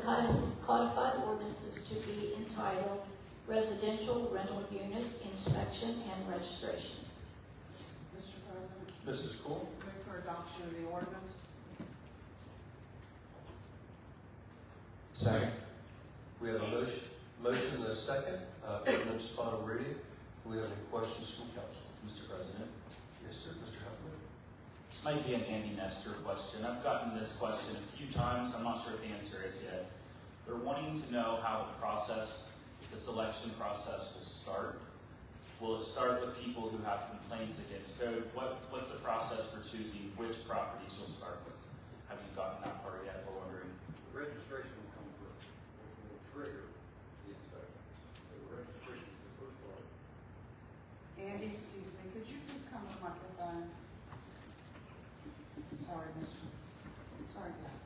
codified ordinances to be entitled Residential Rental Unit Inspection and Registration. Mr. President, Mrs. Cool? move for adoption of the ordinance. Second. We have a motion and a second. Ordinance final reading. Do we have any questions from council? Mr. President, Yes, sir. Mr. Huffman? this might be an Andy Nestor question. I've gotten this question a few times. I'm not sure what the answer is yet. They're wanting to know how the selection process will start. Will it start with people who have complaints against code? What's the process for choosing which properties you'll start with? Have you gotten that far yet? We're wondering. The registration will come first, which will trigger the inspection. So the registration is the first part. Andy, excuse me, could you please come to the microphone? Sorry, Mr. Sorry, Zach.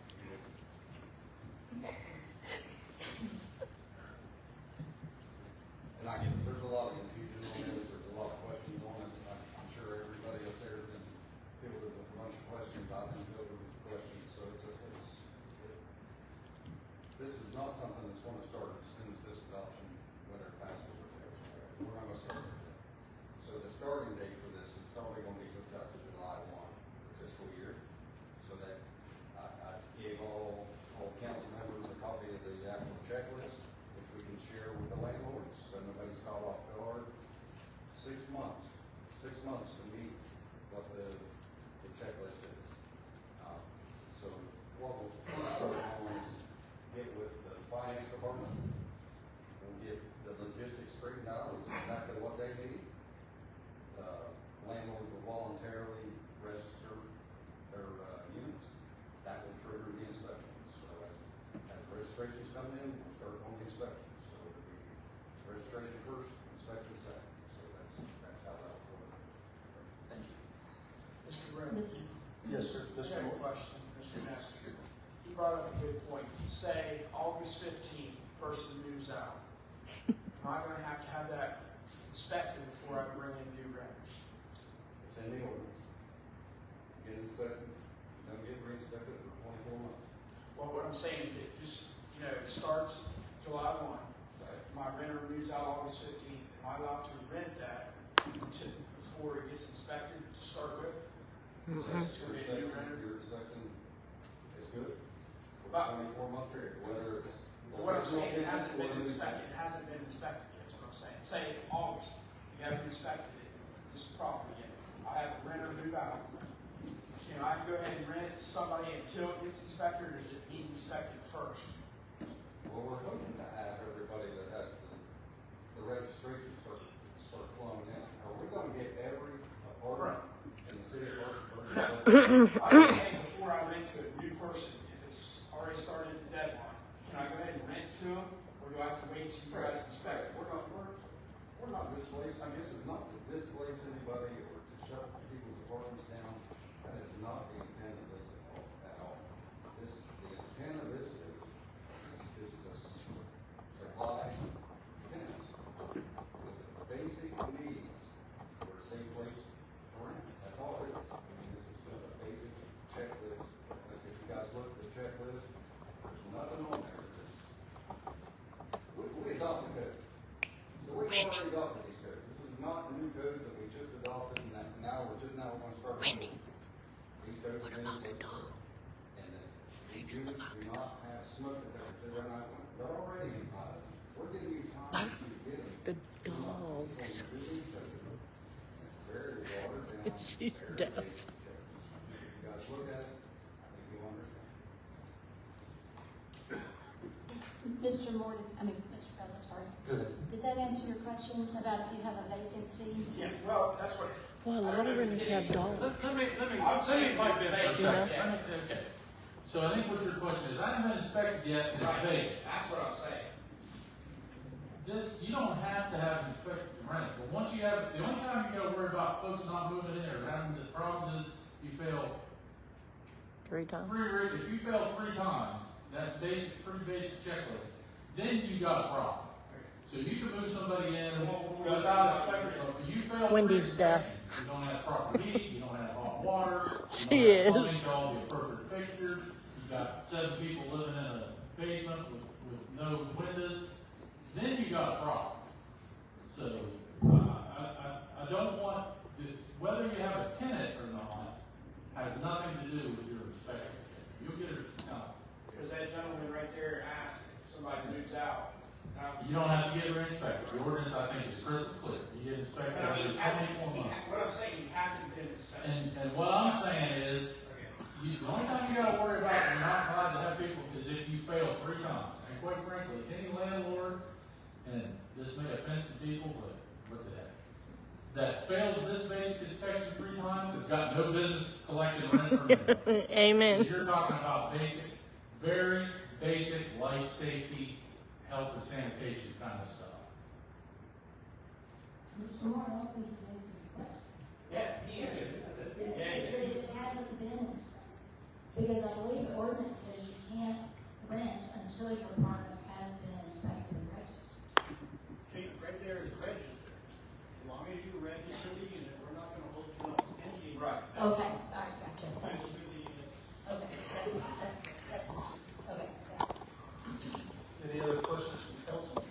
And I get, there's a lot of confusion on this, there's a lot of questions on it. I'm sure everybody up there has been filled with a bunch of questions, I've been filled with questions, so this is not something that's gonna start as soon as this adoption, whether it passes or fails. We're not gonna start with that. So the starting date for this is probably gonna be pushed out to July 1 for fiscal year. So that I gave all council members a copy of the actual checklist, which we can share with the landlords, so nobody's caught off guard. start on the inspection. So it'll be registration first, inspection second. So that's how that'll work. Thank you. Mr. Brennan? Yes, sir. I have a question, Mr. Nestor. He brought up a good point. Say August 15th, person moves out. Am I gonna have to have that inspected before I bring in new renters? It's in the ordinance. Get inspected, don't get re-inspected for 24 months. Well, what I'm saying is it just, it starts July 1. My renter moves out August 15th. Am I allowed to rent that before it gets inspected to start with? Since it's gonna be a new renter? Your inspection is good for But- 24-month period, whether it's. But what I'm saying, it hasn't been inspected. It hasn't been inspected yet, is what I'm saying. Say August, you haven't inspected it, this property yet. I have a renter move out. Can I go ahead and rent it to somebody until it gets inspected, or does it need inspected first? Well, we're hoping to have everybody that has the registration start flowing in. Are we gonna get every apartment in the city of Parkersburg? I was saying before I rent to a new person, if it's already started the deadline, can I go ahead and rent to them, or do I have to wait till you guys inspect? We're not displacing, I guess it's not to displace anybody or to shut people's apartments down. That is not the intent of this at all. The intent of this is to supply tenants with basic needs for a safe place to rent. That's all it is. I mean, this is just a basic checklist. Like if you guys look at the checklist, there's nothing on there. We adopted code. So we've already adopted these codes. This is not new codes that we just adopted and that now we're going to start. These codes have been in place. And the units do not have smoke detectors. They're already in pilots. We're giving you time to get them. The dogs. It's very watered down. She's very deaf. basic checklist. If you guys look at it, I think you'll understand. Mr. President, sorry. Did that answer your question about if you have a vacancy? Yeah, well, that's what. Well, a lot of renters have dogs. Let me I'm saying pipe in it's for a second. vacant. Okay. So I think what your question is, I haven't been inspected yet, and it's vacant. That's what I'm saying. You don't have to have an inspector to rent it, but once you have, the only time you gotta worry about folks not moving in or having the problems is you fail 3 times. if you fail 3 times, that pretty basic checklist, then you got a problem. So you can move somebody in without inspector, but you fail 3 Wendy's times. deaf. You don't have proper heat, you don't have hot water, She you don't have is. plumbing to all the appropriate fixtures, you got 7 people living in a basement with no windows, then you got a problem. So, I don't want, whether you have a tenant or not, has nothing to do with your inspection schedule. You'll get it, Because that gentleman right there asked if somebody moves out. you don't have to get re-inspected. The ordinance, I think, is crystal clear. You get inspected But I mean, every 24 months. what I'm saying, he hasn't been inspected. And what I'm saying is, the only time you gotta worry about when you're not allowed to have people is if you fail 3 times. And quite frankly, any landlord, and this may offend some people, but what the heck, that fails this basic inspection 3 times has got no business collecting rent from anybody. Amen. Because you're talking about basic, very basic life safety, health and sanitation kind of stuff. Mr. Moore, I don't think he's answered your question. Yeah, he answered it. But it hasn't been inspected. Because I believe the ordinance says you can't rent until your apartment has been inspected and registered. Okay, right there is registered. As long as you register the unit, we're not gonna hold you up. Any Right. Okay, all right, gotcha. Register the unit. Okay, that's, okay. Any other questions from council?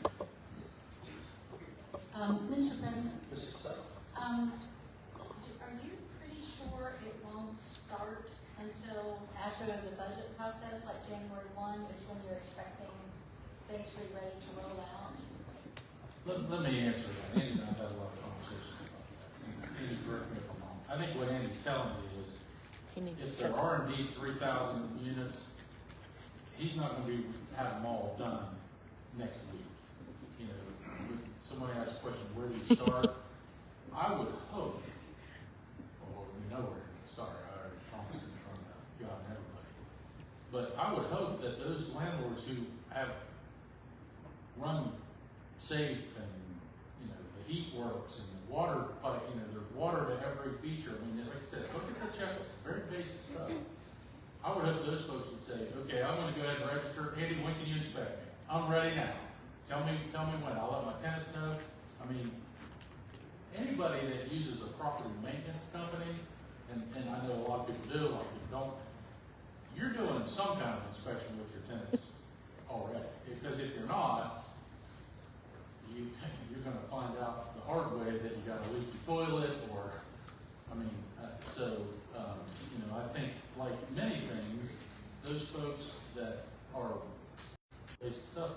Mr. President, Mrs. Stubbs? are you pretty sure it won't start until after the budget process, like January 1 is when you're expecting things to be ready to roll out? Let me answer that. Andy and I had a lot of conversations about that. Andy, correct me if I'm wrong. I think what Andy's telling me is, if there are indeed 3,000 units, he's not gonna have them all done next week. You know, somebody asked a question, where do you start? I would hope, well, we know where to start. I already promised it in front of God and everybody. But I would hope that those landlords who have run safe, and, you know, the heat works, and the water pipe, you know, there's water to every feature. I mean, like I said, look at the checklist, very basic stuff. I would hope those folks would say, okay, I'm gonna go ahead and register. Andy, when can you inspect me? I'm ready now. Tell me when. I'll let my tenants know. I mean, anybody that uses a property maintenance company, and I know a lot of people do, a lot of people don't, you're doing some kind of inspection with your tenants already. Because if you're not, you're gonna find out the hard way that you got a leaky toilet, or, I mean, you know, I think like many things, those folks that are basic stuff,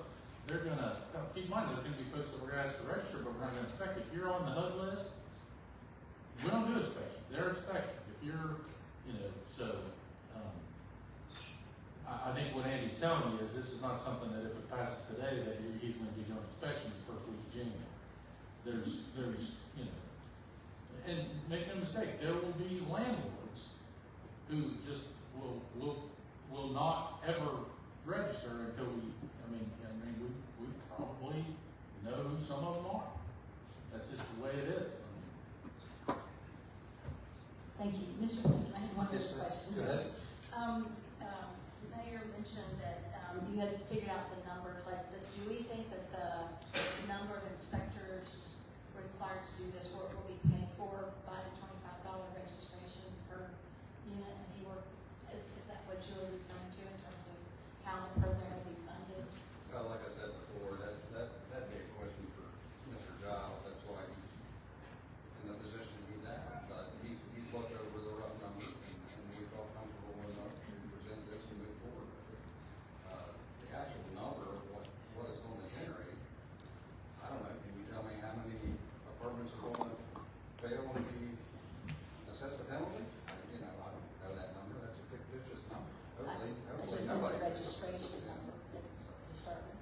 they're gonna, keep in mind, there's gonna be folks that we're gonna ask to register, but we're not gonna inspect. If you're on the HUD list, we don't do inspections, they're inspections. If you're, you know, so, I think what Andy's telling me is this is not something that if it passes today, that he's gonna be doing inspections the first week of January. There's, you know, and make no mistake, there will be landlords who just will not ever register until we probably know who some of them are. That's just the way it is. Thank you. Mr. President, I have one more question. Go ahead. Mayor mentioned that you had figured out the numbers. Like, do we think that the number of inspectors required to do this work will be paid for by the $25 registration per unit? And is that what you were referring to in terms of how the program will be funded? Well, like I said before, that'd be a question for Mr. Giles. That's why he's in the position he's at. But he's looked over the rough numbers, and we felt comfortable enough to present this and move forward with it. The actual number of what it's going to generate, I don't know. Can you tell me how many apartments are going to fail and be assessed a penalty? I don't know that number. That's a fictitious number. Hopefully Just nobody. the registration number to start with.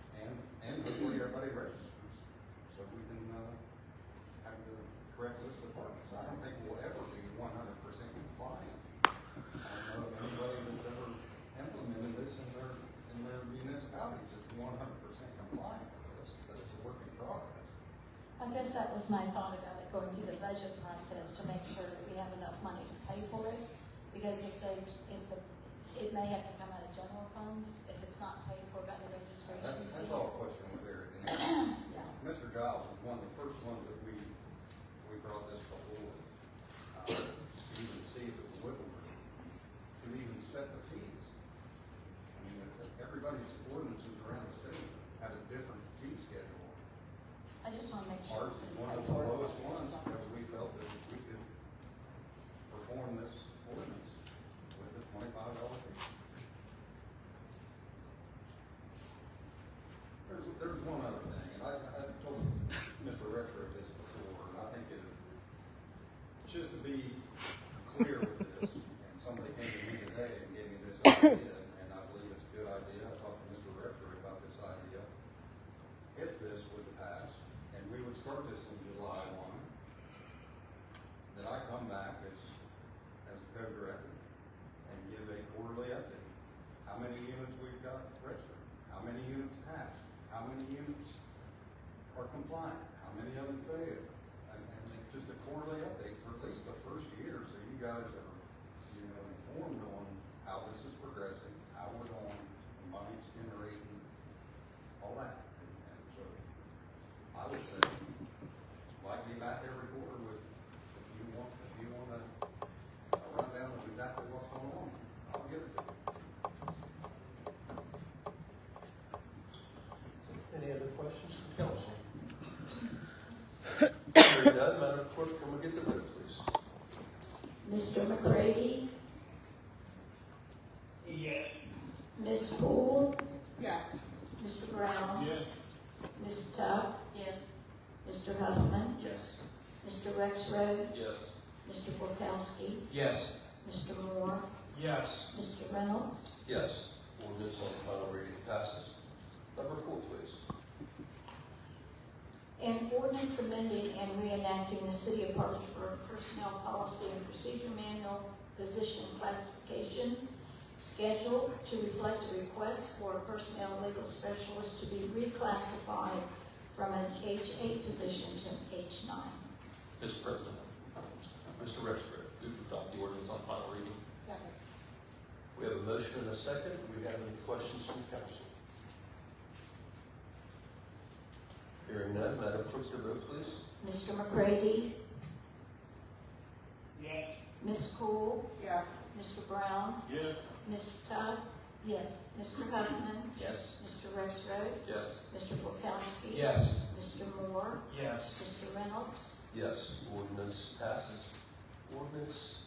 And hopefully everybody registers, so we can, have the correct list of apartments. I don't think we'll ever be 100% compliant. I don't know of anybody that's ever implemented this in their municipalities that's 100% compliant with this, but it's a work in progress. I guess that was my thought about it, going through the budget process to make sure that we have enough money to pay for it. Because it may have to come out of general funds if it's not paid for by the registration. That's all a question with Eric. Yeah. Mr. Giles was one of the first ones that we brought this before, to even see if it was wiggle room, to even set the fees. I mean, everybody's ordinances around the state have a different fee schedule. I just want to make sure. Ours is one of the lowest ones because we felt that we could perform this ordinance with a $25 fee. There's one other thing, and I told Mr. Retro this before, and I think just to be clear with this, and somebody came to me today and gave me this idea, and I believe it's a good idea. I talked to Mr. Retro about this idea. If this would pass, and we would start this in July 1, that I come back as the code director and give a quarterly update. How many units we've got registered? How many units passed? How many units are compliant? How many of them failed? And just a quarterly update for at least the first year, so you guys are, informed on how this is progressing, how we're going, the money it's generating, all that. And so I would say, like me back every quarter with, if you want a rundown of exactly what's going on, I'll give it to you. Any other questions from council? Hearing none, Madam Clerk, can we get the vote, please? Mr. McCready? Yes. Ms. Poole? Yes. Mr. Brown? Yes. Ms. Tuck? Yes. Mr. Huffman? Yes. Mr. Rexroad? Yes. Mr. Borkowski? Yes. Mr. Moore? Yes. Mr. Reynolds? Yes. Ordinance on final reading passes. Number 4, please. An ordinance amending and reenacting the City of Parkersburg Personnel Policy and Procedure Manual, position classification, schedule to reflect a request for a personnel legal specialist to be reclassified from an H8 position to an H9. Mr. President, Mr. Rexford. move to adopt the ordinance on final reading. Second. We have a motion and a second. Do we have any questions from council? Hearing none, Madam Clerk, your vote, please. Mr. McCready? Yes. Ms. Cool? Yes. Mr. Brown? Yes. Ms. Tuck? Yes. Mr. Huffman? Yes. Mr. Rexroad? Yes. Mr. Polkowski? Yes. Mr. Moore? Yes. Mr. Reynolds? Yes, ordinance passes. Ordinance,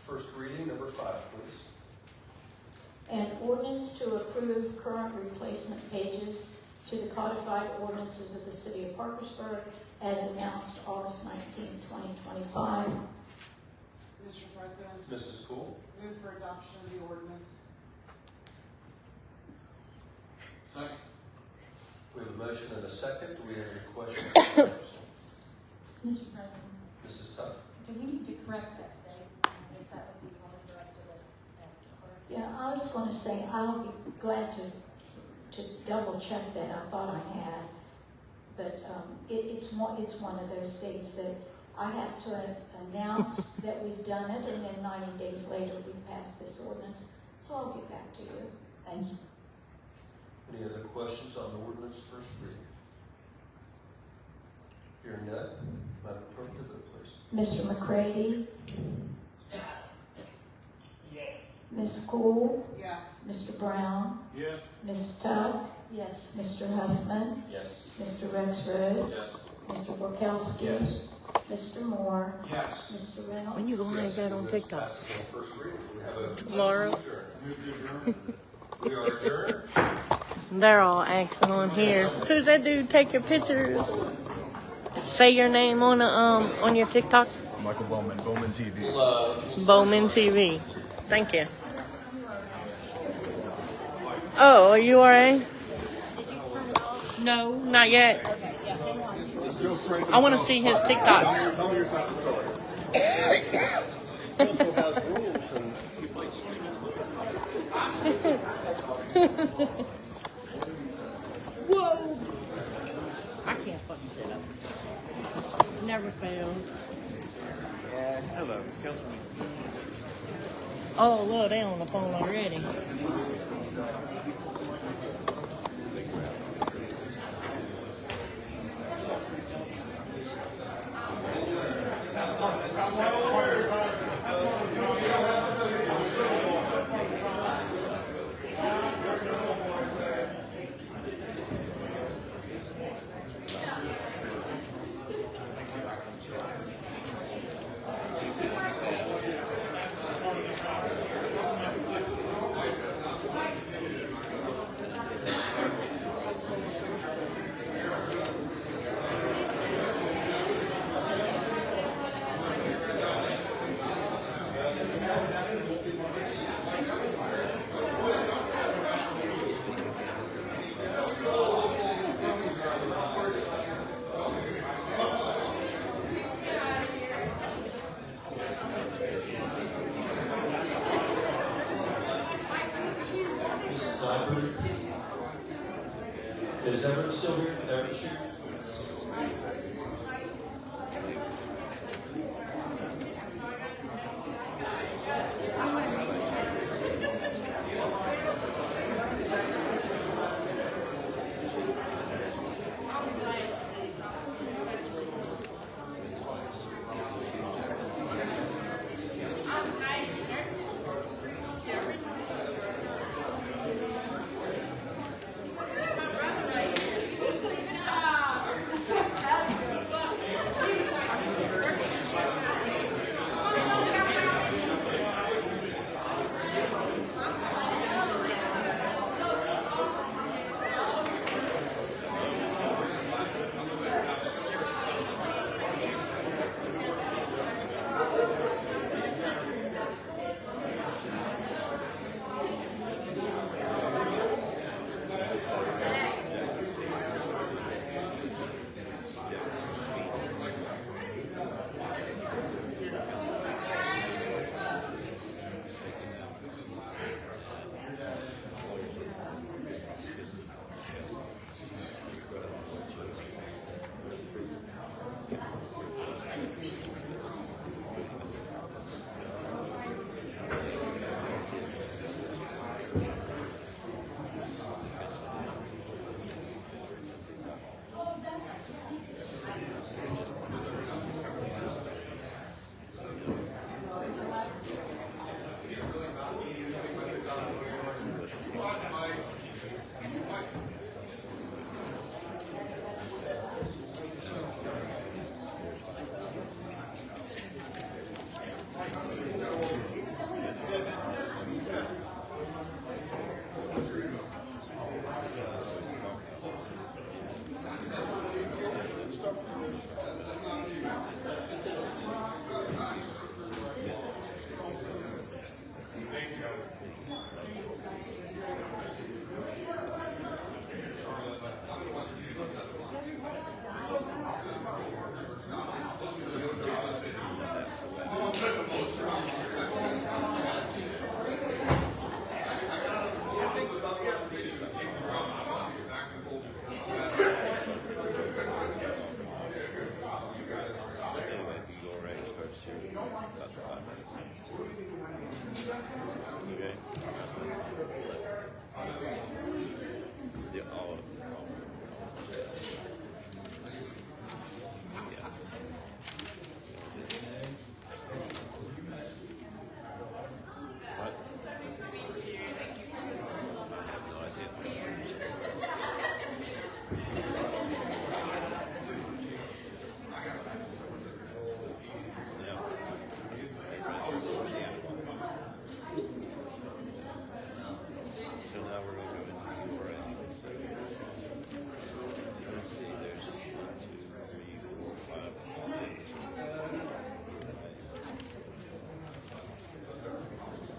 first reading, number 5, please. An ordinance to approve current replacement pages to the codified ordinances of the city of Parkersburg as announced August 19, 2025. Mr. President, Mrs. Cool? move for adoption of the ordinance. Second. We have a motion and a second. Do we have any questions from council? Mr. President, Mrs. Tuck? do we need to correct that date? I guess that would be going directed at clerk. Yeah, I was going to say, I'll be glad to double check that. I thought I had. But it's one of those dates that I have to announce that we've done it, and then 90 days later we pass this ordinance. So I'll get back to you. Thank you. Any other questions on the ordinance first reading? Hearing none, Madam Clerk, your vote, please. Mr. McCready? Yes. Ms. Cool? Yes. Mr. Brown? Yes. Ms. Tuck? Yes. Mr. Huffman? Yes. Mr. Rexroad? Yes. Mr. Borkowski? Yes. Mr. Moore? Yes. Mr. Reynolds? When you go Yes, like that on ordinance TikTok? passes on first reading. We have a motion Laura. to adjourn. Move to adjourn. We are adjourned. They're all asking on here. Who's that dude? Take your pictures. Say your name on your TikTok. Michael Bowman, Bowman TV. Bowman TV. Thank you. Oh, are you alright? No, not yet. I want to see his TikTok. Tell me your side of the story. Council has rules and he might Whoa! I can't fucking sit up. Never fail. Hello, Councilman. Oh, look, they on the phone already. Is Everett still here? Everett here?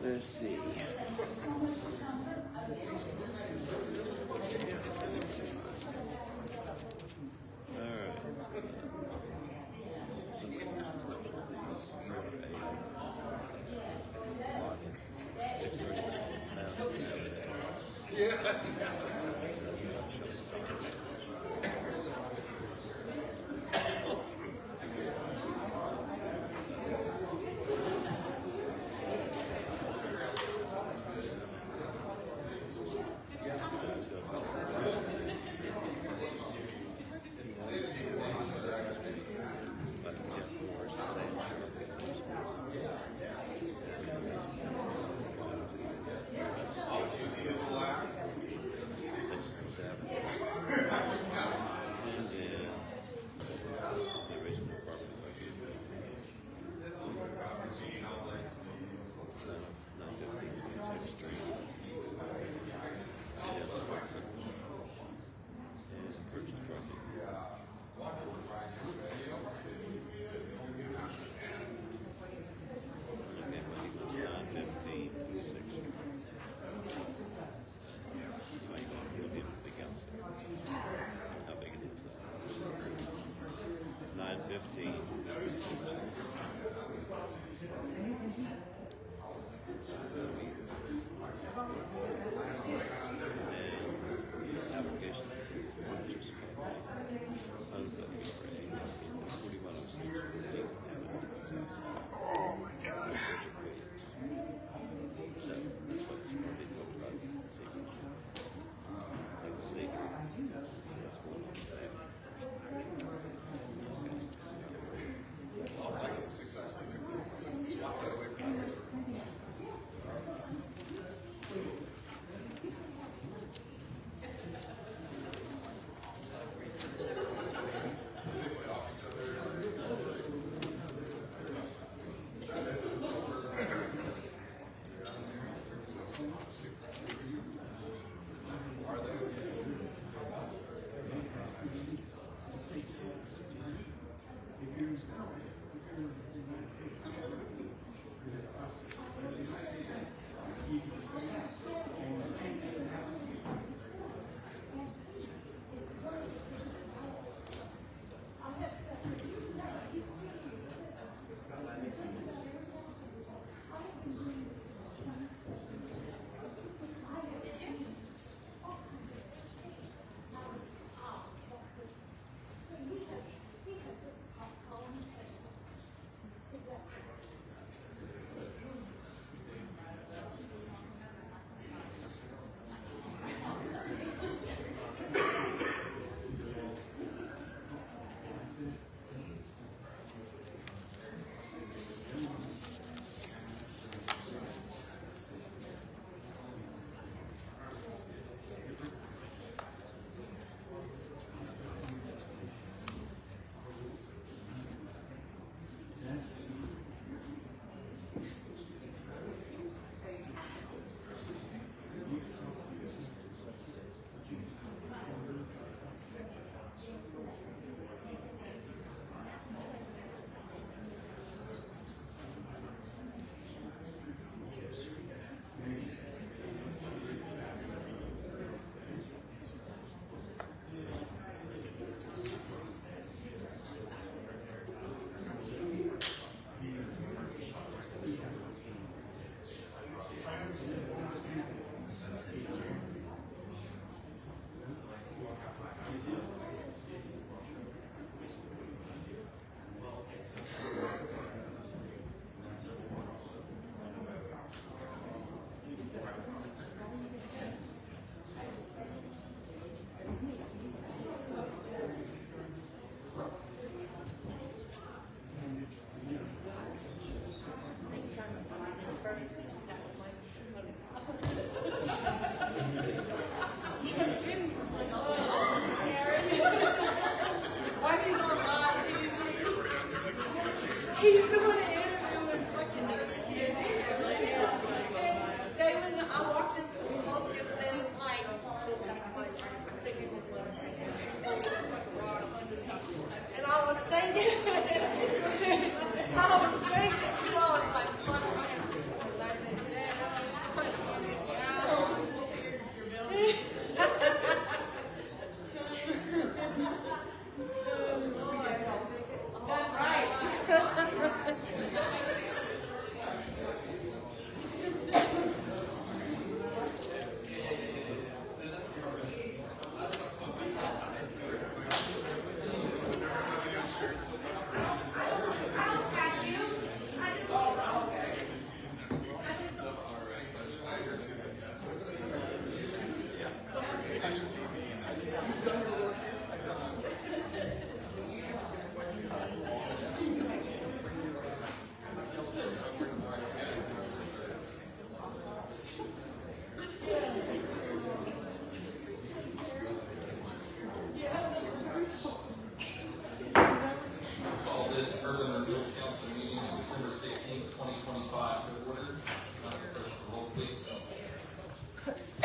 Let's see.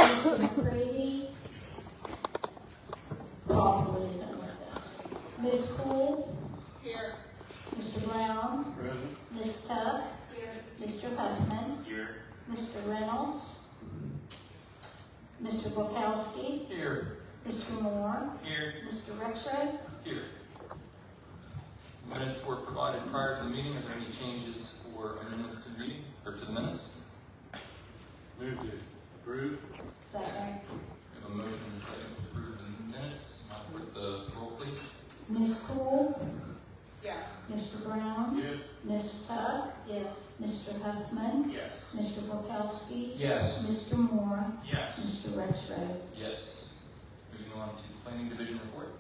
Mr. McCready probably isn't with us. Ms. Cool? Here. Mr. Brown? Present. Ms. Tuck? Here. Mr. Huffman? Here. Mr. Reynolds? Mr. Bukowski? Here. Mr. Moore? Here. Mr. Rexroad? Here. Minutes were provided prior to the meeting. Are there any changes or amendments to the meeting, or to the minutes? Move to approve. Second. We have a motion and a second to approve the minutes. With the roll, please. Ms. Cool? Yes. Mr. Brown? Yes. Ms. Tuck? Yes. Mr. Huffman? Yes. Mr. Bukowski? Yes. Mr. Moore? Yes. Mr. Rexroad? Yes. Moving on to the planning division report.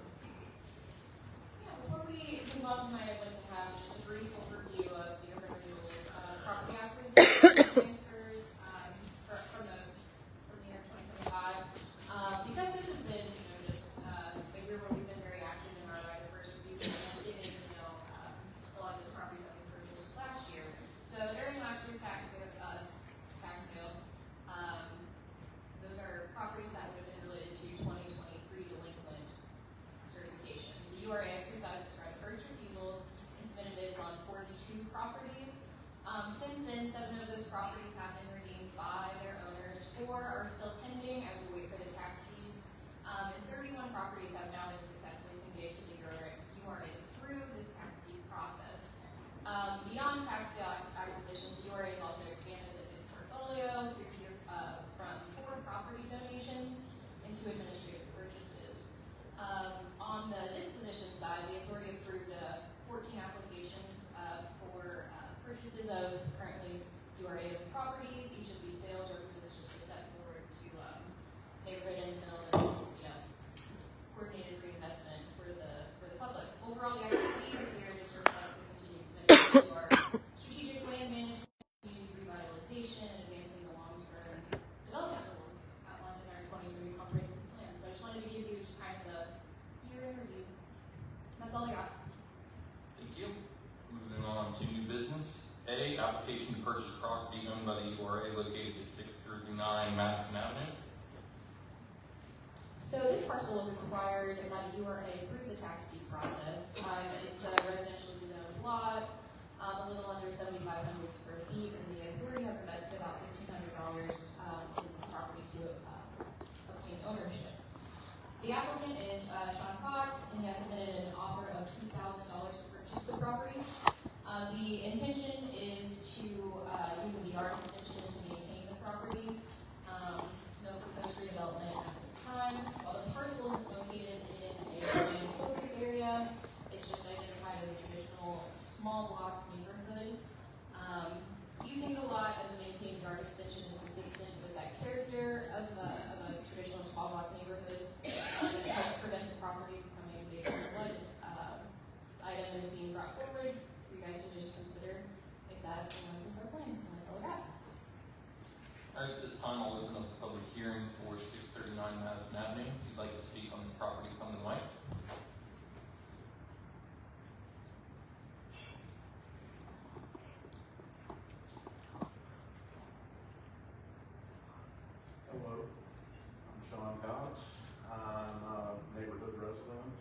Yeah, before we move on tonight, I'd like to have just a brief overview of the urban renewals, property acquisition transfers from the year 2025. Because this has been, just a year where we've been very active in our right of first refusal and getting, a lot of those properties that we purchased last year. So during last year's tax sale, those are properties that would have been related to 2023 delinquent certifications. The URA exercised its right of first refusal and submitted bids on 42 properties. Since then, 7 of those properties have been redeemed by their owners. 4 are still pending as we wait for the tax deeds. And 31 properties have now been successfully conveyed to the URA through this tax deed process. Beyond tax sale acquisitions, the URA has also expanded its portfolio from 4 property donations into administrative purchases. On the disposition side, the authority approved 14 applications for purchases of currently URA properties. Each of these sales represents just a step forward to neighborhood infill and coordinated reinvestment for the public. Overall, the activity this year just reflects the continued commitment to our strategic land management, community revitalization, and advancing the long-term development goals outlined in our 23 comprehensive plan. So I just wanted to give you just kind of the year in review. That's all I got. Thank you. Moving on to new business. A, application to purchase property owned by the URA located at 639 Madison Avenue. So this parcel was acquired by the URA through the tax deed process. It's a residentially zoned lot, a little under 7,500 square feet, and the authority has invested about $1,500 in this property to obtain ownership. The applicant is Sean Fox, and he has submitted an offer of $2,000 to purchase the property. The intention is to use as a yard extension to maintain the property. No proposed redevelopment at this time. While the parcel is located in a land focus area, it's just identified as a traditional small block neighborhood. Using the lot as a maintained yard extension is consistent with that character of a traditional small block neighborhood. It helps prevent the property from becoming a vacant lot. Item is being brought forward. You guys to just consider if that aligns with our plan, and that's all I got. All right, at this time, I'll open up the public hearing for 639 Madison Avenue. If you'd like to speak on this property, come to the mic. Hello, I'm Sean Cox. I'm a neighborhood resident.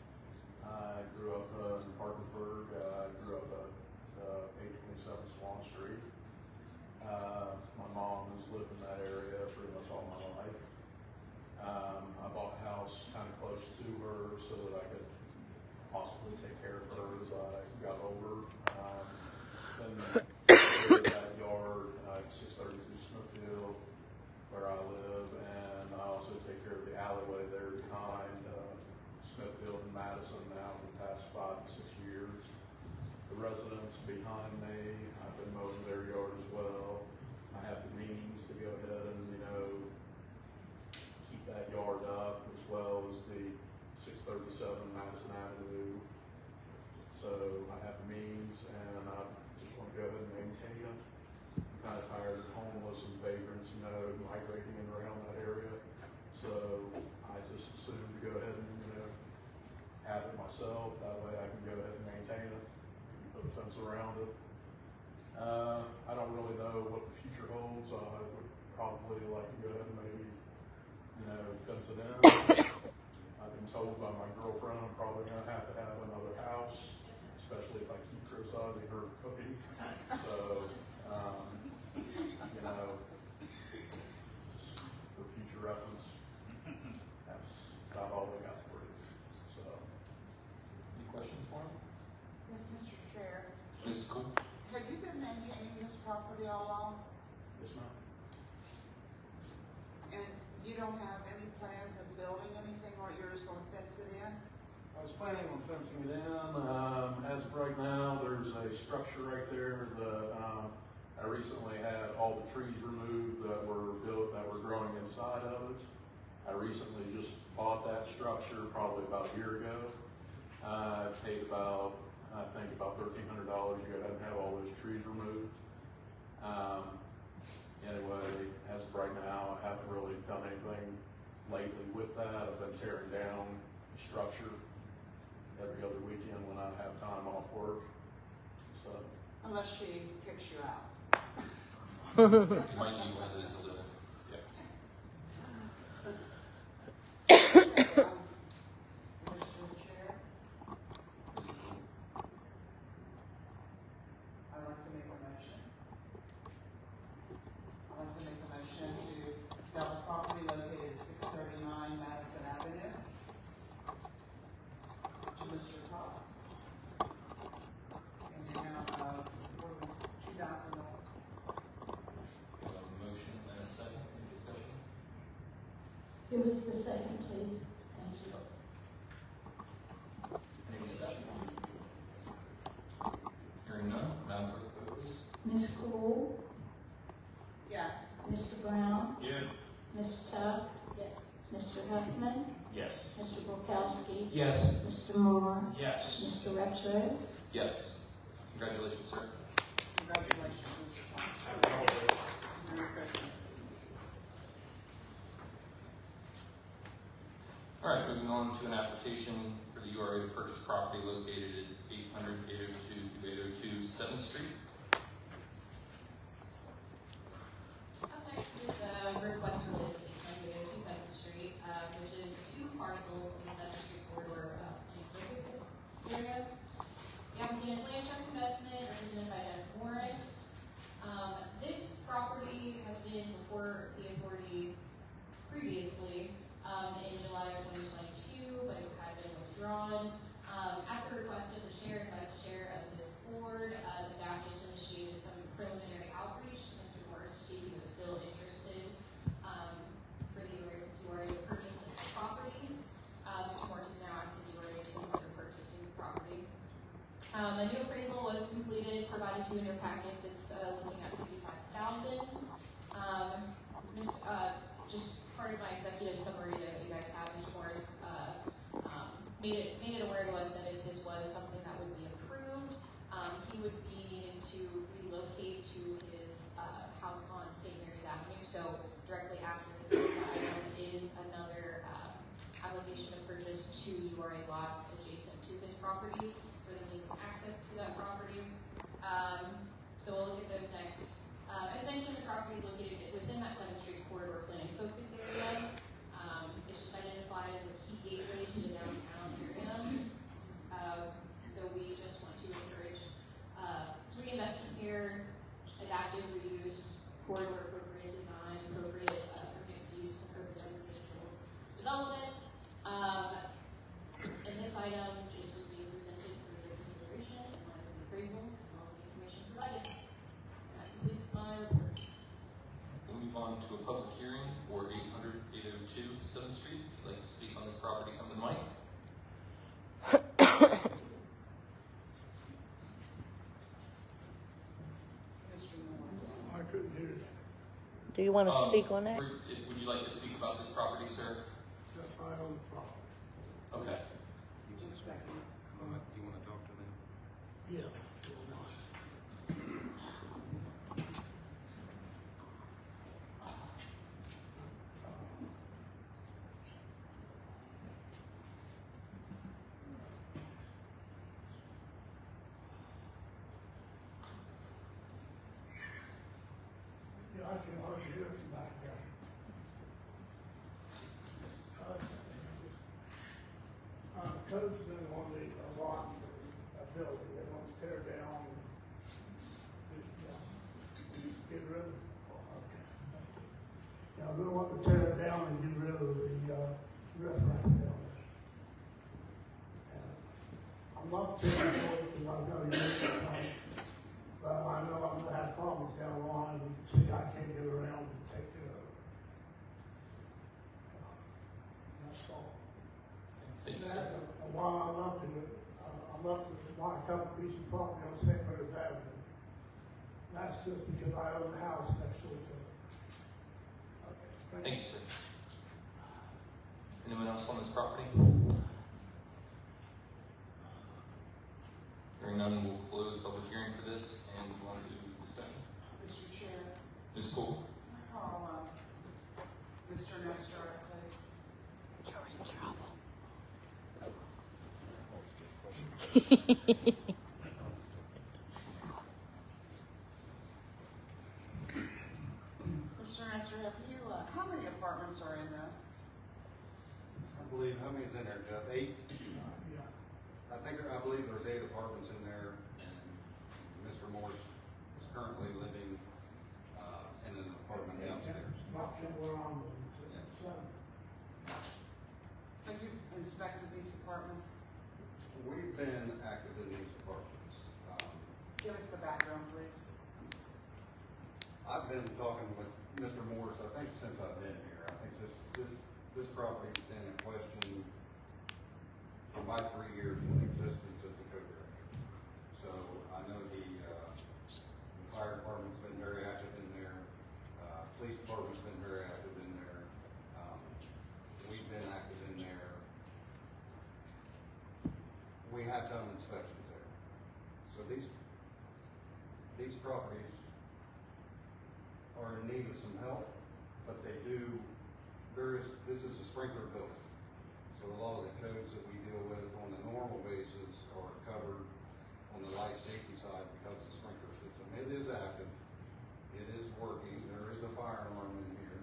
I grew up in Parkersburg. I grew up at 827 Swan Street. My mom has lived in that area pretty much all my life. I bought a house kind of close to her so that I could possibly take care of her as I got older. Then that yard at 632 Smithfield, where I live, and I also take care of the alleyway there behind Smithfield and Madison now for the past 5 to 6 years. The residents behind me, I've been mowing their yard as well. I have the means to go ahead and, keep that yard up, as well as the 637 Madison Avenue. So I have the means, and I just want to go ahead and maintain it. I'm kind of tired of homeless and vagrants, migrating in around that area. So I just assumed to go ahead and, have it myself. That way I can go ahead and maintain it, put a fence around it. I don't really know what the future holds. I would probably like to go ahead and maybe fence it in. I've been told by my girlfriend I'm probably gonna have another house, especially if I keep criticizing her cooking. So, just for future reference, that's about all they got for you. So, Any questions for him? Yes, Mr. Chair. Mrs. Cole? Have you been maintaining this property all along? yes, ma'am. And you don't have any plans of building anything, or you're just gonna fence it in? I was planning on fencing it in. As of right now, there's a structure right there that I recently had all the trees removed that were growing inside of it. I recently just bought that structure probably about a year ago. I paid about $1,300 to go ahead and have all those trees removed. Anyway, as of right now, I haven't really done anything lately with that. I've been tearing down the structure every other weekend when I have time off work. So, Unless she kicks you out. It might be one of those to live in. yeah. Mr. Chair, I'd like to make a motion. I'd like to make a motion to sell the property located at 639 Madison Avenue to Mr. Cox in the amount of $2,000. We have a motion and a second. Any discussion? Who is the second, please? Thank you. Any discussion? Hearing none, Madam Clerk, vote please. Ms. Cole? Yes. Mr. Brown? Yeah. Ms. Tuck? Yes. Mr. Huffman? Yes. Mr. Borkowski? Yes. Mr. Moore? Yes. Mr. Retro? Yes. Congratulations, sir. Congratulations, Mr. Cox. Merry Christmas. All right, moving on to an application for the URA to purchase property located at 800, 802 to 802 7th Street. Up next is a request for the 802 7th Street, which is two parcels in the 7th Street corridor in Focus area. The applicant is Land Truck Investment, represented by Jeff Morris. This property has been before the authority previously in July of 2022, but it had been withdrawn. At the request of the chair and vice chair of this board, the staff just initiated some preliminary outreach to Mr. Morris to see if he was still interested for the URA to purchase this property. Mr. Morris is now asking the URA to consider purchasing the property. A new appraisal was completed, provided to you in your packets. It's looking at $55,000. Just part of my executive summary that you guys have, Mr. Morris made it aware to us that if this was something that would be approved, he would be needing to relocate to his house on St. Mary's Avenue. So directly after this item is another application to purchase 2 URA lots adjacent to his property for the means of access to that property. So we'll look at those next. As mentioned, the property is located within that 7th Street corridor planning focus area. It's just identified as a key gateway to the downtown area. So we just want to encourage reinvestment here, adaptive reuse, corridor appropriate design, appropriate for mixed use, appropriate residential development. And this item just is being presented for your consideration in line with the appraisal and all the information provided. That completes my report. We'll move on to a public hearing for 800, 802 7th Street. If you'd like to speak on this property, come to the mic. I couldn't hear it. Do you want to speak on that? Would you like to speak about this property, sir? Yes, I own the property. Okay. Just a second. You want to talk to them? Yeah. Yeah, I can hardly hear you back there. codes didn't want to block a building, they want to tear down, get rid of, okay. Yeah, they want to tear it down and get rid of the, riffraff down there. And I'm not tearing for it because I've got a unit time, but I know I'm gonna have problems down the line, and see, I can't get around and take care of it. That's all. Thank you, And sir. while I'm up here, I'm up to buy a couple pieces of property on St. Mary's Avenue. That's just because I own a house next door to it. Okay. Thank you, sir. Anyone else on this property? Hearing none, we'll close public hearing for this and move on to discussion. Mr. Chair, Ms. Cole? call Mr. Nestor, please. Mr. Nestor, have you, how many apartments are in this? I believe, how many's in there, Jeff? 8? I believe there's 8 apartments in there, and Mr. Morse is currently living, in an apartment downstairs. Have you inspected these apartments? We've been active in these apartments. Give us the background, please. I've been talking with Mr. Morris, I think, since I've been here. I think this property's been in question for my 3 years in existence as a co-director. So I know the fire department's been very active in there, police department's been very active in there. We've been active in there. We have done inspections there. So these properties are in need of some help, but this is a sprinkler building. So a lot of the codes that we deal with on a normal basis are covered on the life safety side because of the sprinkler system. It is active, it is working, there is a fire alarm in here.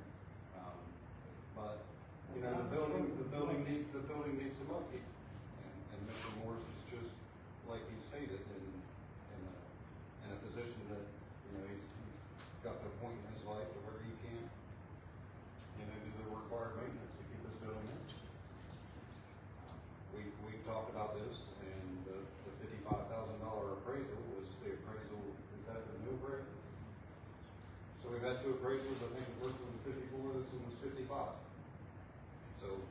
But, you know, the building needs some upkeep. And Mr. Morris is just, like he stated, in a position that, you know, he's got the point in his life to where he can't, you know, do the required maintenance to keep this building in. We've talked about this, and the $55,000 appraisal was the appraisal, is that the new appraisal? So we've had 2 appraisals, I think the first one was 54, this one was 55. So,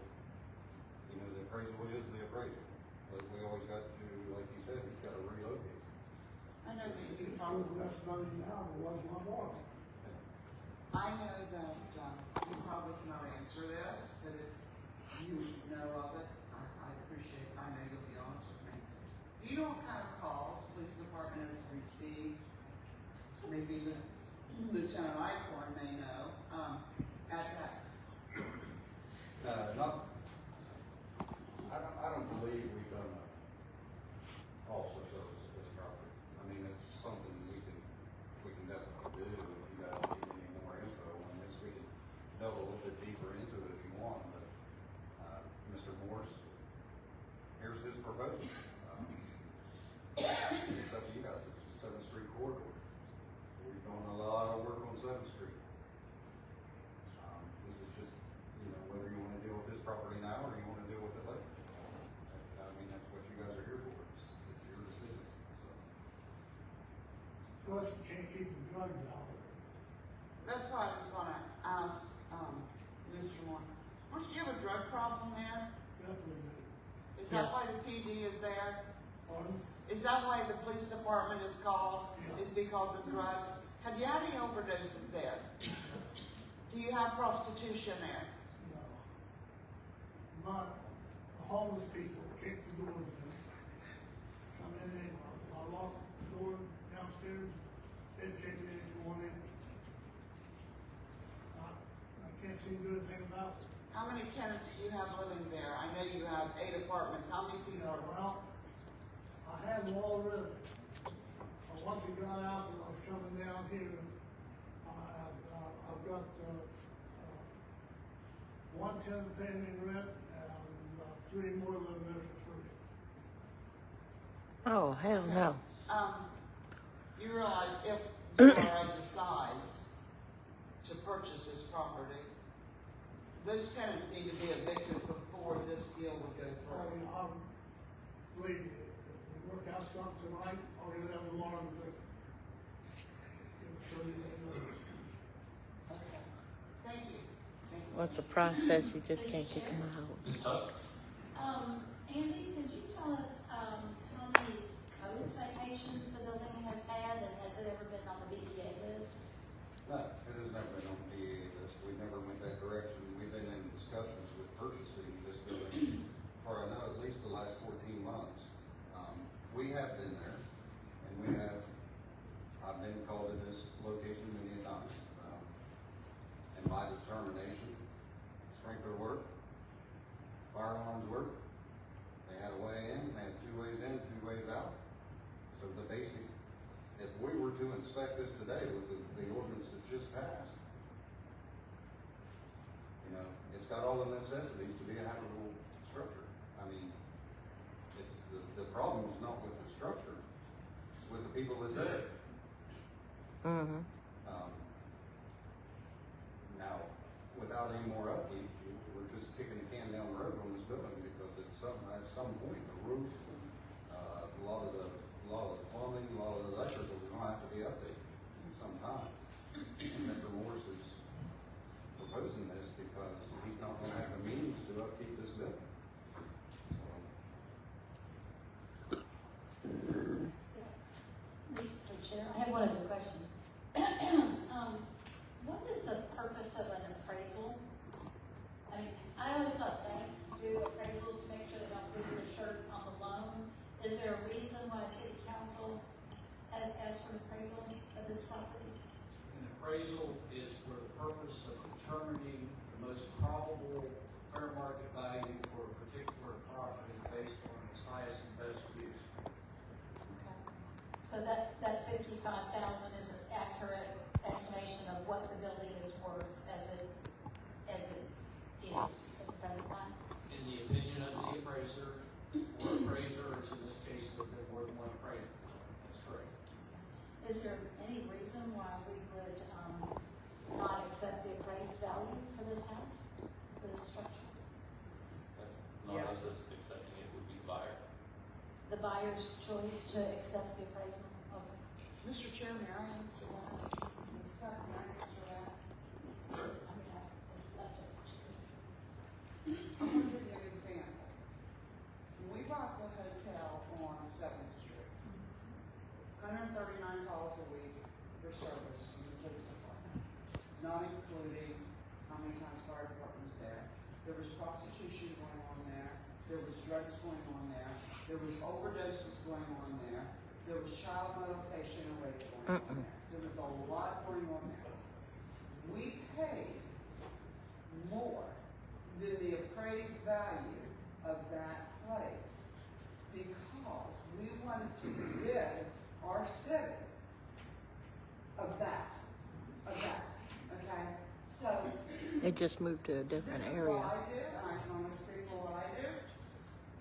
you know, the appraisal is the appraisal, but we always got to, like you said, he's got to relocate. I know that you It's probably, less money now than it was when I bought it. I know that you probably cannot answer this, but if you know of it, I appreciate, I know you'll be honest with me. Do you know what kind of calls police department has received? Maybe Lieutenant Eichhorn may know, at that. I don't believe we've done a call for service at this property. I mean, it's something we can definitely do. If you guys need any more info on this, we can delve a little bit deeper into it if you want, but, Mr. Morse, here's his proposal. It's up to you guys. It's the 7th Street corridor. We're doing a lot of work on 7th Street. This is just, you know, whether you want to deal with this property now or you want to deal with it later. I mean, that's what you guys are here for. It's your decision. Plus, you can't keep the drugs out there. That's why I was gonna ask, Mr. Moore, don't you have a drug problem there? Definitely do. Is that why the PD is there? Pardon? Is that why the police department is called? Yeah. Is because of drugs? Have you had any overdoses there? Do you have prostitution there? No. My homeless people kick the doors in. Come in there, I locked the door downstairs, they kick it in, going in. I can't seem to do anything about it. How many tenants do you have living there? I know you have 8 apartments. How many people? Well, I had them all ready. Once it got out and I was coming down here, I've got, 1 tenant paying me rent and 3 more living there for free. Oh, hell no. You realize if URA decides to purchase this property, those tenants need to be evicted before this deal would go through. Believe me, if we work out something tonight, I'll get that alarm thing. Thank you. What's the process? You just can't kick them out. Ms. Tuck? Andy, could you tell us, how many code citations the building has had, and has it ever been on the BDA list? No, it has never been on the DEA list. We never went that direction. We've been in discussions with purchasing this building for, I know, at least the last 14 months. We have been there, and I've been called in this location many times. And my determination, sprinkler work, fire alarms work. They had a way in, they had 2 ways in, 2 ways out. So the basic, if we were to inspect this today with the ordinance that just passed, you know, it's got all the necessities to be a habitable structure. I mean, the problem is not with the structure, it's with the people that's there. Mm-hmm. Now, without any more upkeep, we're just kicking the can down the road on this building because at some point, the roof, a lot of the plumbing, a lot of the electrical is gonna have to be updated in some time. And Mr. Morris is proposing this because he's not gonna have the means to upkeep this building. Mr. Chair, I have one other question. What is the purpose of an appraisal? I mean, I always thought banks do appraisals to make sure they don't lose their shirt on the loan. Is there a reason why city council has asked for an appraisal of this property? An appraisal is for the purpose of determining the most probable fair market value for a particular property based on its highest and best use. Okay. So that 55,000 is an accurate estimation of what the building is worth as it is at the present time? In the opinion of the appraiser, or appraisers, in this case, would be more than one appraiser. That's correct. Is there any reason why we would not accept the appraised value for this house, for this structure? That's not us accepting it, would be the buyer. The buyer's choice to accept the appraisal? Okay. Mr. Chair, may I answer that? Ms. Tuck, may I answer that? Sure. I mean, it's subject to. I'm gonna give you an example. When we bought the hotel on 7th Street, 139 calls a week for service from the police department, not including how many times fire department was there. There was prostitution going on there. There was drugs going on there. There was overdoses going on there. There was child molestation and rape going on there. There was a lot going on there. We paid more than the appraised value of that place because we wanted to rid our city of that, okay? So, They just moved to a different this is area. what I do, and I can only speak for what I do.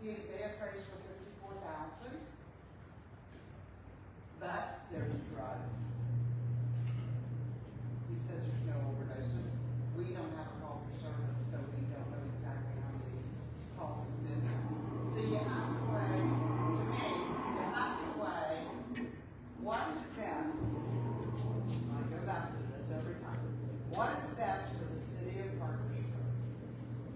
They appraised for 54,000, but there's drugs. He says there's no overdoses. We don't have a call for service, so we don't know exactly how many calls we did have. So you have to weigh, to me, you have to weigh what is best. I go back to this every time. What is best for the city of Parkersburg?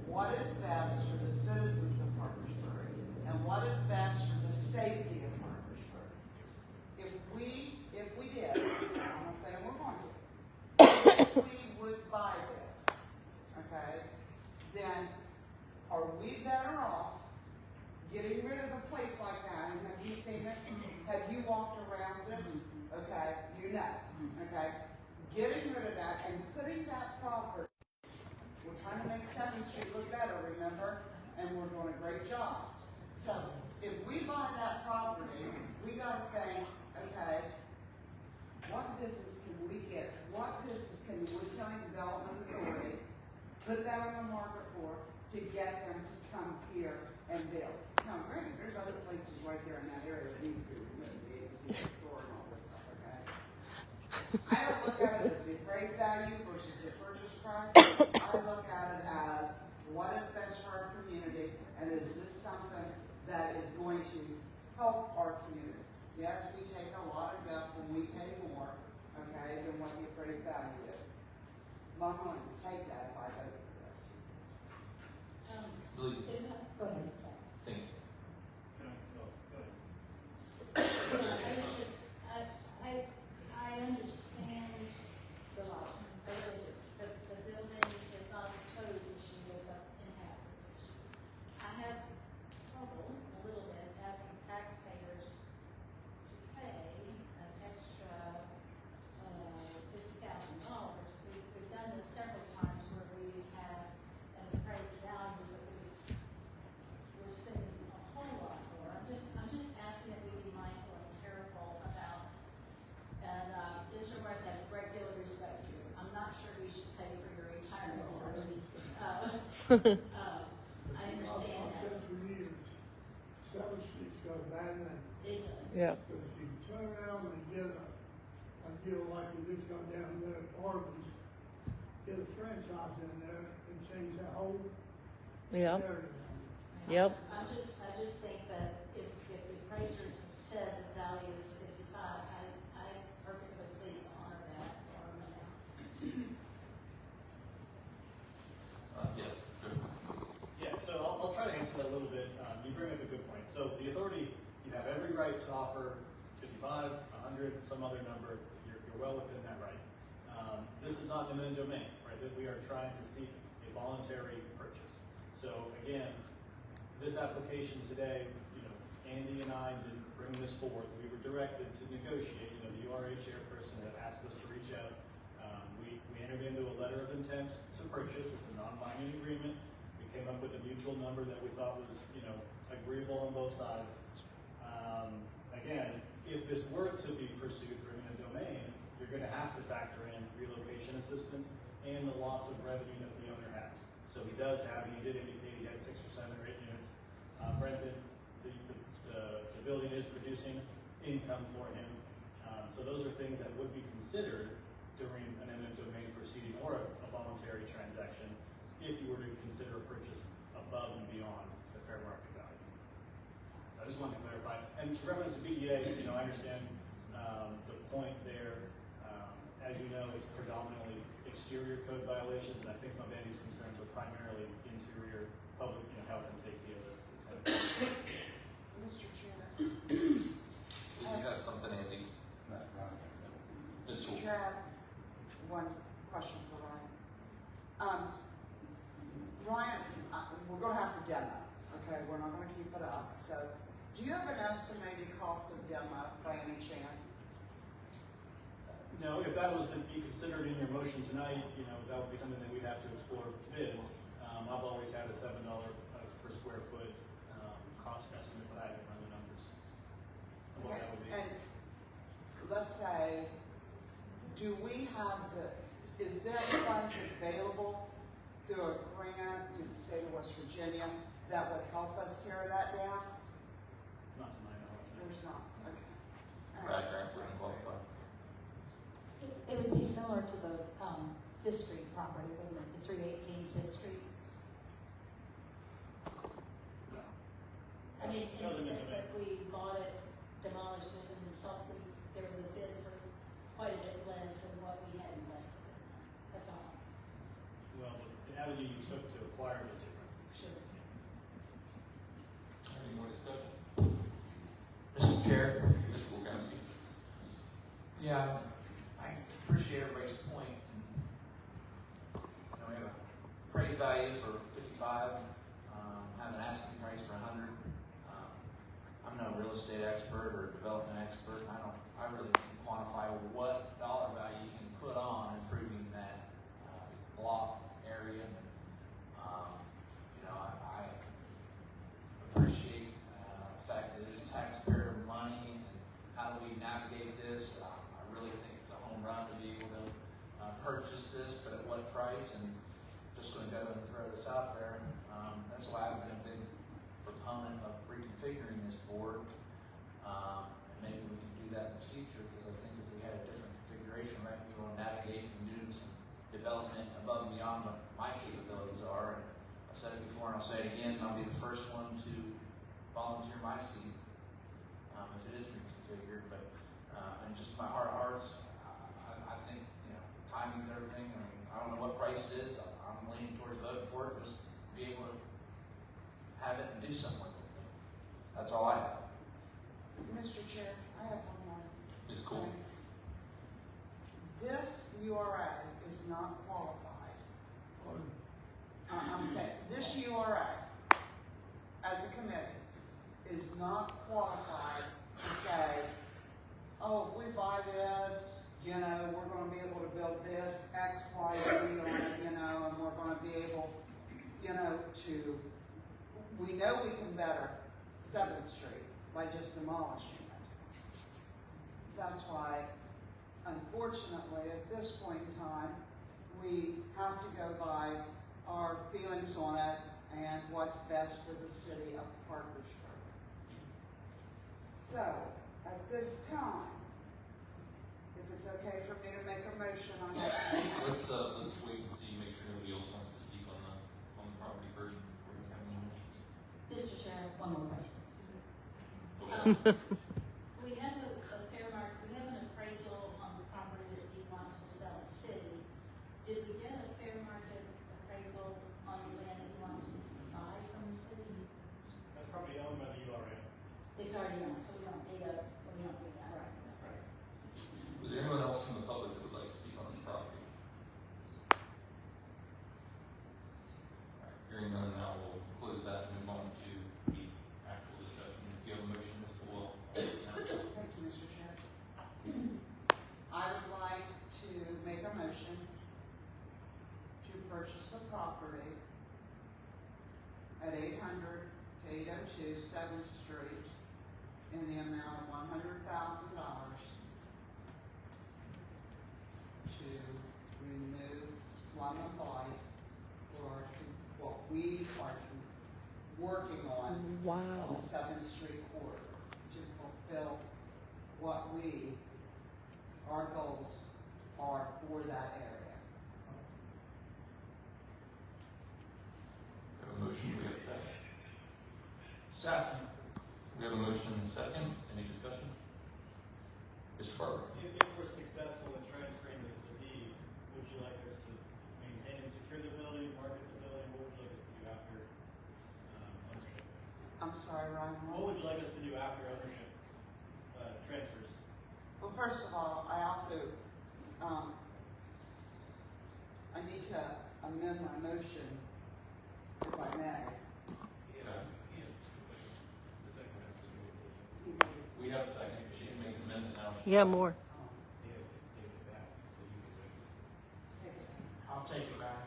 What is best for the citizens of Parkersburg? And what is best for the safety of Parkersburg? If we did, I'm not saying we're going to, if we would buy this, okay, then are we better off getting rid of a place like that? And have you seen it? Have you walked around it? Okay, you know, okay? Getting rid of that and putting that property, we're trying to make 7th Street look better, remember? And we're doing a great job. So if we buy that property, we gotta think, okay, what business can we get? What business can the Wood County Development Authority put that on the market for to get them to come here and build. Now, granted, there's other places right there in that area that need to be removed, the ABC store and all this stuff, okay? I don't look at it as the appraised value versus the purchase price. I look at it as what is best for our community, and is this something that is going to help our community? Yes, we take a lot of guff when we pay more, okay, than what the appraised value is. My money would take that if I voted for this. Believe. Go ahead. Thank you. I understand the law, I really do. The building is not a code issue, it's an inhabitants issue. I have trouble a little bit asking taxpayers to pay an extra $50,000. We've done this several times where we have an appraised value, but we're spending a whole lot more. I'm just asking that we be mindful and careful about, and this requires to have regular respect for you. I'm not sure you should pay for your retirement years. I understand that. For years, 7th Street's got a bad name. It does. Yeah. But if you turn around and get a deal like we just got down there at Arby's, get a franchise in there and change that whole Yep. area. Yep. I just think that if the appraisers have said the value is 55, I perfectly pleased to honor that or amount. Yeah. Sure. Yeah, so I'll try to answer that a little bit. You bring up a good point. So the authority, you have every right to offer 55, 100, some other number. You're well within that right. This is not eminent domain, right? That we are trying to seek a voluntary purchase. So again, this application today, Andy and I didn't bring this forward. We were directed to negotiate. The URA chairperson had asked us to reach out. We entered into a letter of intent to purchase. It's a non-binding agreement. We came up with a mutual number that we thought was, agreeable on both sides. Again, if this were to be pursued through eminent domain, you're going to have to factor in relocation assistance and the loss of revenue that the owner has. So he does have, and he did indicate he had 6 or 7 or 8 units rented. The building is producing income for him. So those are things that would be considered during an eminent domain proceeding or a voluntary transaction if you were to consider a purchase above and beyond the fair market value. I just wanted to clarify. And in reference to BDA, I understand the point there. As you know, it's predominantly exterior code violations, and I think some of Andy's concerns are primarily interior public, health and safety of the Mr. Chair. You have something, Andy? Mr. Chair, I have one question for Ryan. Ryan, we're going to have to demo, okay? We're not going to keep it up. So, do you have an estimated cost of demo by any chance? No, if that was to be considered in your motion tonight, that would be something that we'd have to explore bids. I've always had a $7 per square foot cost estimate, but I haven't run the numbers of what that would be. And let's say, is there funds available through a grant in the state of West Virginia that would help us tear that down? Not to my knowledge. There's not, okay. Right, grant wouldn't qualify. It would be similar to the Fifth Street property, wouldn't it? The 318 Fifth Street. I mean, in the sense that we bought it, demolished it, and there was a bid for quite a bit less than what we had invested in. That's all. Well, the avenue you took to acquire was different. Sure. Any more discussion? Mr. Chair. Mr. Wilkowski. Yeah, I appreciate everybody's point. We have a appraised value for 55, have an asking price for 100. I'm no real estate expert or development expert. I really can't quantify what dollar value you can put on improving that block area. I appreciate the fact that it's taxpayer money and how do we navigate this. I really think it's a home run to be able to purchase this, but at what price? And just going to go and throw this out there. That's why I've been a big proponent component of reconfiguring this board. And maybe we can do that in the future, because I think if we had a different configuration, right, we want to navigate and do some development above and beyond what my capabilities are. And I said it before and I'll say it again, I'll be the first one to volunteer my seat if it is reconfigured. But and just my heart of hearts, I think, you know, timing's everything. I mean, I don't know what price it is. I'm leaning towards voting for it, just to be able to have it and do something with it. That's all I have. Mr. Chair, I have one more. It's cool. This URA is not qualified. I'm saying, this URA, as a committee, is not qualified to say, oh, if we buy this, you know, we're gonna be able to build this, X, Y, Z on it, you know, and we're gonna be able, you know, to, we know we can better 7th Street by just demolishing it. That's why, unfortunately, at this point in time, we have to go by our feelings on it and what's best for the city of Parkersburg. So, at this time, if it's okay for me to make a motion on that. Let's wait and see, make sure nobody else wants to speak on the property version before we have any motions. Mr. Chair, I have one more question. We have a fair market, we have an appraisal on the property that he wants to sell at city. Did we get a fair market appraisal on the land that he wants to buy from the city? That's probably owned by the URA. It's already owned, so we don't need that, right? Right. Was there anyone else from the public who would like to speak on this property? All right, hearing none, now we'll close that and move on to the actual discussion. If you have a motion, Mr. Wolf. Thank you, Mr. Chair. I would like to make a motion to purchase the property at 800 to 802 7th Street in the amount of $100,000 to remove slum and blight for what we are working on on the 7th Street corridor to fulfill what our goals are for that area. We have a motion, we have a second. Second. We have a motion and a second. Any discussion? Mr. Barber. If we're successful in transferring the deed, would you like us to maintain and secure the building, market the building? What would you like us to do after ownership? I'm sorry, Ryan. What would you like us to do after ownership transfers? Well, first of all, I also, I need to amend my motion, if I may. We have a second. She can make an amendment now. Yeah, more. I'll take it back.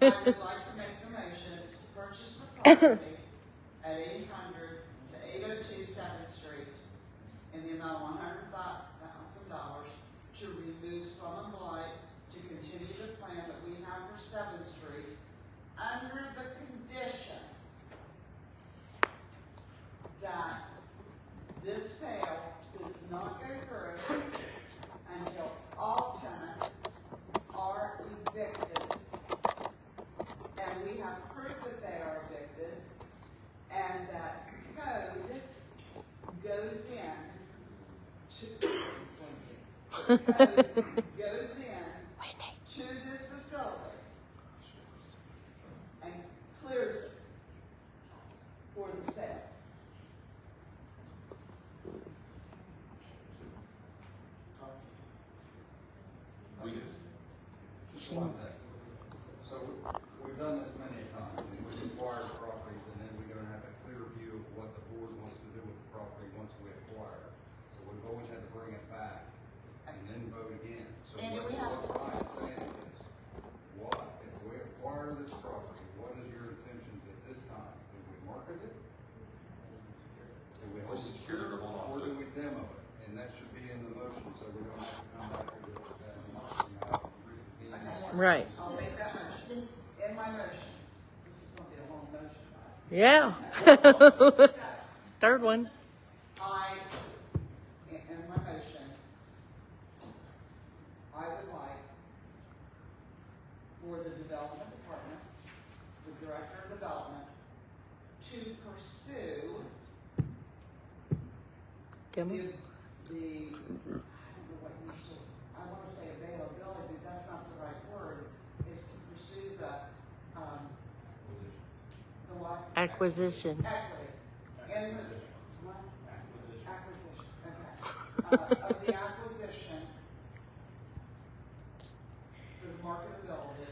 I would like to make the motion to purchase the property at 800 to 802 7th Street in the amount of $100,000 to remove slum and blight, to continue the plan that we have for 7th Street under the condition that this sale does not go through until all tenants are evicted. And we have proof that they are evicted, and that code goes in to this facility and clears it for the sale. So we've done this many times. We acquire properties and then we're gonna have a clear view of what the board wants to do with the property once we acquire. So we've always had to bring it back and then vote again. So And what we have to- Ryan's saying is, what, if we acquire this property, what is your intentions at this time? Do we market it? Do we Or secure it or hold on or to do it? we demo it? And that should be in the motion, so we don't have to come back to that motion. Right. I'll make that motion. In my motion, Yeah. Third one. In my motion, I would like for the development department, the director of development, to pursue the, I don't know what you used to, I want to say availability, but that's not the right word, is to pursue the what? Acquisition. Equity. In the, what? Acquisition, okay. Of the acquisition for the marketability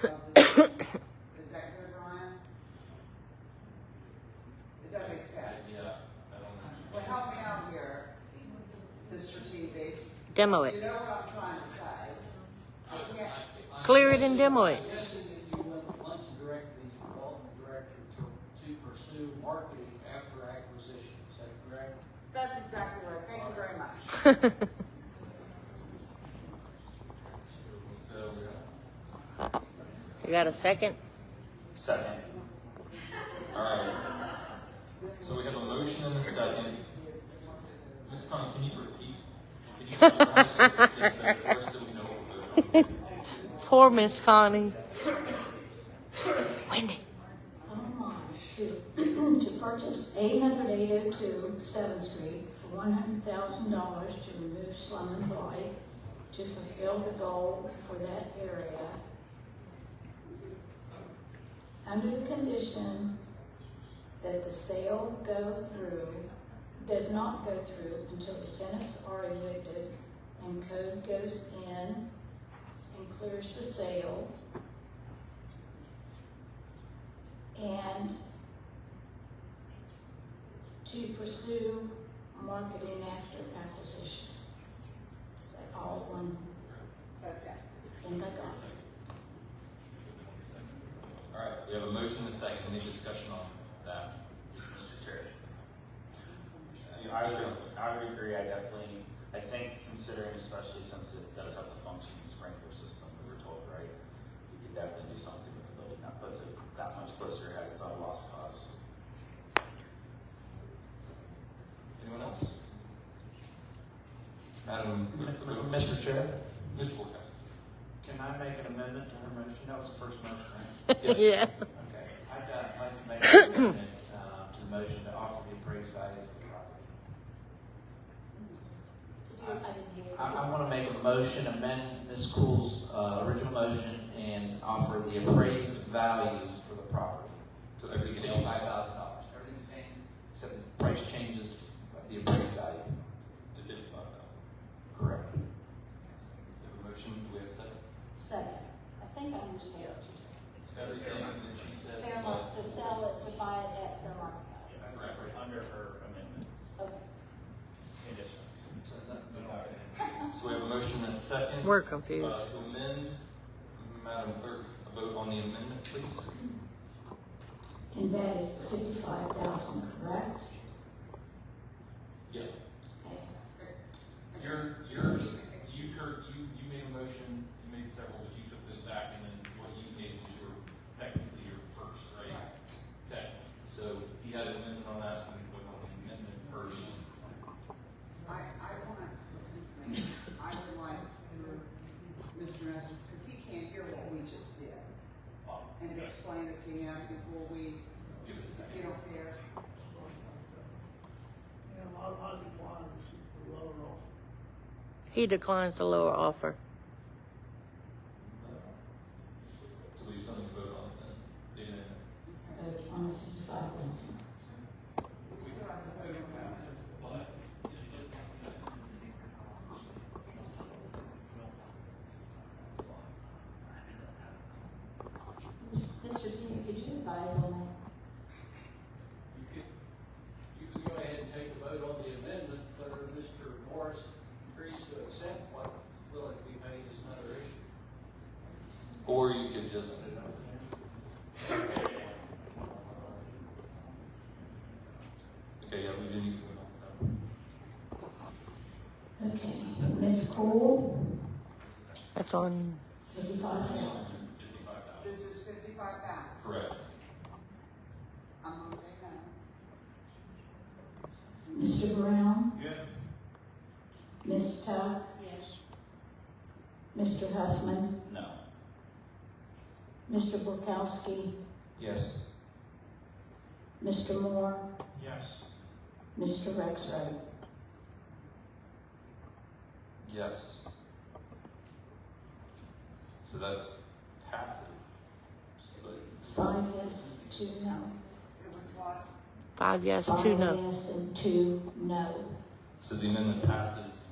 of the, is that good, Ryan? It doesn't make sense. Yeah, I don't know. Well, help me out here, Mr. TV. Demo it. You know what I'm trying to say. I can't. Clear it and demo it. I'm guessing that you want to direct the development director to pursue marketing after acquisition, is that correct? That's exactly right. Thank you very much. You got a second? Second. All right. So we have a motion and a second. Ms. Connie, can you repeat? Can you say what you just said first so we know what we're voting on? Poor Miss Connie. Wendy. To purchase 802 7th Street for $100,000 to remove slum and blight, to fulfill the goal for that area, under the condition that the sale does not go through until the tenants are evicted and code goes in and clears the sale, and to pursue marketing after acquisition. Is that all one? That's it. Think I got it. All right, we have a motion and a second. Any discussion on that? Mr. Chair. I would agree. I think considering, especially since it does have the functioning sprinkler system, we were told, right? You could definitely do something with the building that puts it that much closer. It's not a lost cause. Anyone else? Madam, Mr. Chair, Mr. Woodhouse. can I make an amendment to her motion? That was the first motion, right? Yeah. Okay, I'd like to make an amendment to the motion to offer the appraised value for the property. I didn't hear you. I want to make a motion, amend Ms. Cool's original motion, and offer the appraised values for the property. So everything $55,000. Everything stays, except the price changes to the appraised value. To 55,000. Correct. So we have a motion. Do we have a second? Second. I think I understand what you're saying. Everything that she said. Fairmont, to sell it, to buy it at fair market value. Correct. Under her amendment. Okay. Conditions. So we have a motion and a second. We're confused. To amend, Madam Clerk, a vote on the amendment, please. And that is 55,000, correct? Yeah. Okay. You made a motion, you made several, but you took this back, and then what you made was technically your first, right? Okay, so he had an amendment on that, so we vote on the amendment first. I would like Mr. Nestor, because he can't hear what we just did, and explain it to him before we, Give it a second. you don't care. Yeah, I decline the lower offer. He declines the lower offer. So we still need to vote on the amendment. Vote on the 55,000. Mr. T, could you advise on that? You could go ahead and take a vote on the amendment, whether Mr. Morris agrees to accept what will it be paid is another issue. Or you could just. Okay, yeah, we do need to vote on that. Okay, Ms. Cole, That's on. 55,000. This is 55,000. Correct. I'm gonna say no. Mr. Brown, Yes. Ms. Tuck, Yes. Mr. Huffman, No. Mr. Borkowski, Yes. Mr. Moore, Yes. Mr. Rexroad. Yes. So that passes. But 5 yes, 2 no. It was what? 5 yes, 2 5 no. yes and 2 no. So the amendment passes.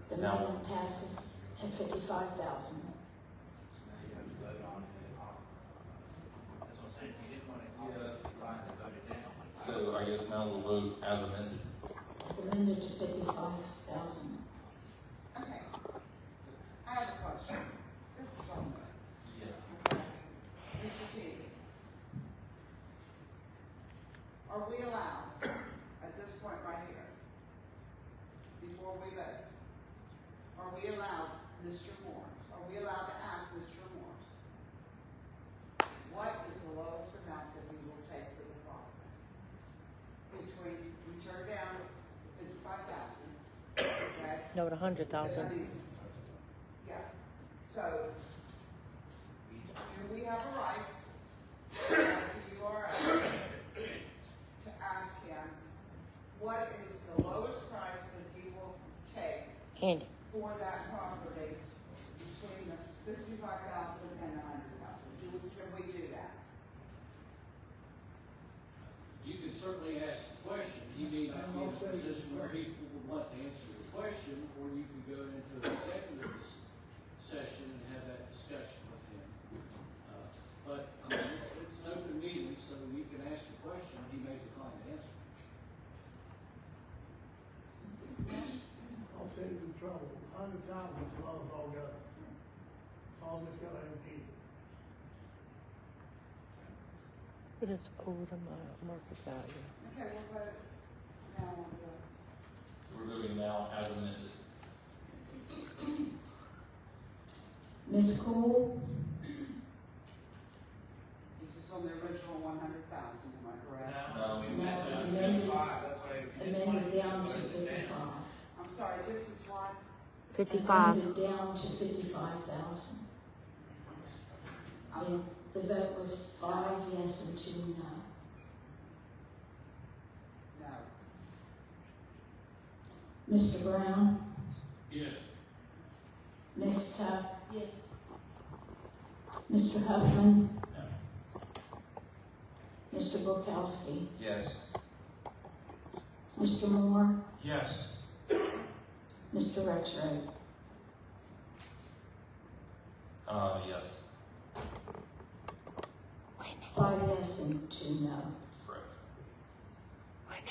The Now- amendment passes at 55,000. So I guess now we'll vote as amended. It's amended to 55,000. Okay. I have a question. This is on the, Yeah. Mr. King. Are we allowed, at this point right here, before we vote, are we allowed, Mr. Morris, are we allowed to ask Mr. Morris, what is the lowest amount that we will take for the property? Between, we turn down 55,000, okay? No, the 100,000. Yeah, so, do we have a right, as the URL, to ask him, what is the lowest price that he will take Andy. for that property between the 55,000 and the 100,000? Can we do that? You can certainly ask the question. He may not be in a position where he would want to answer the question, or you can go into an executive session and have that discussion with him. But it's an open meeting, so you can ask the question. He may decline to answer. I'll save you trouble. 100,000 dollars altogether. It's all just gonna keep. But it's over the market value. Okay, we'll vote now on the, So we're voting now as amended. Ms. Cool, this is on the original 100,000, am I correct? No. amended down to 55. I'm sorry, this is what? 55. Amended down to 55,000. The vote was 5 yes and 2 no. No. Mr. Brown, Yes. Ms. Tuck, Yes. Mr. Huffman, Mr. Borkowski, Yes. Mr. Moore, Yes. Mr. Rexroad. Yes. 5 yes and 2 no. Correct.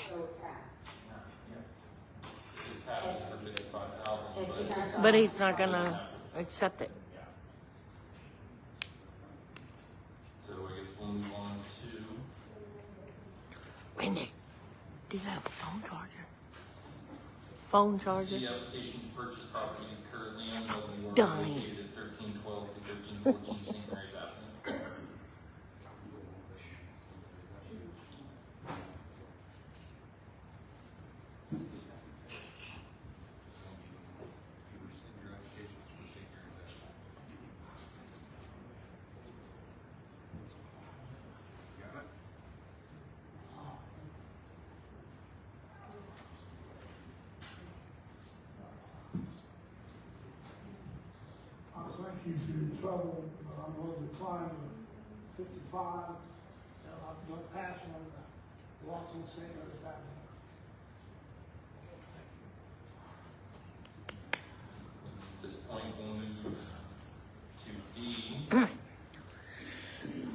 So it passed. It passes for 55,000. But he's not gonna accept it. So I guess we'll move on to Wendy, do you have a phone charger? Phone charger? C, application to purchase property currently owned by the board Dummy. located at 1312 to 1314 St. Mary's Avenue. I think he's in trouble, but I'm gonna decline the 55, and I'm gonna pass on the Watson St. Mary's Avenue. At this point, we'll move to D.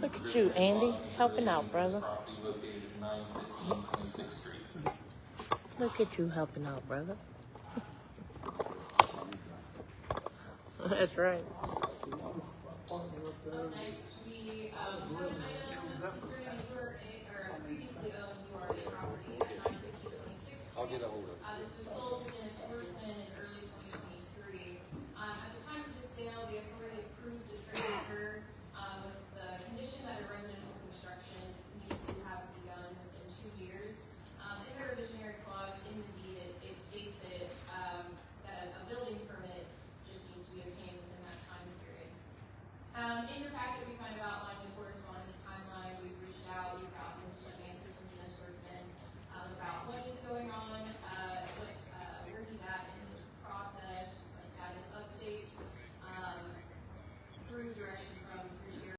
Look at you, Andy, helping out, brother. Property located at 915 26th Street. Look at you helping out, brother. That's right. Up next, we have an item concerning previously owned URA property at 915 26th Street. I'll get a hold of it. This was sold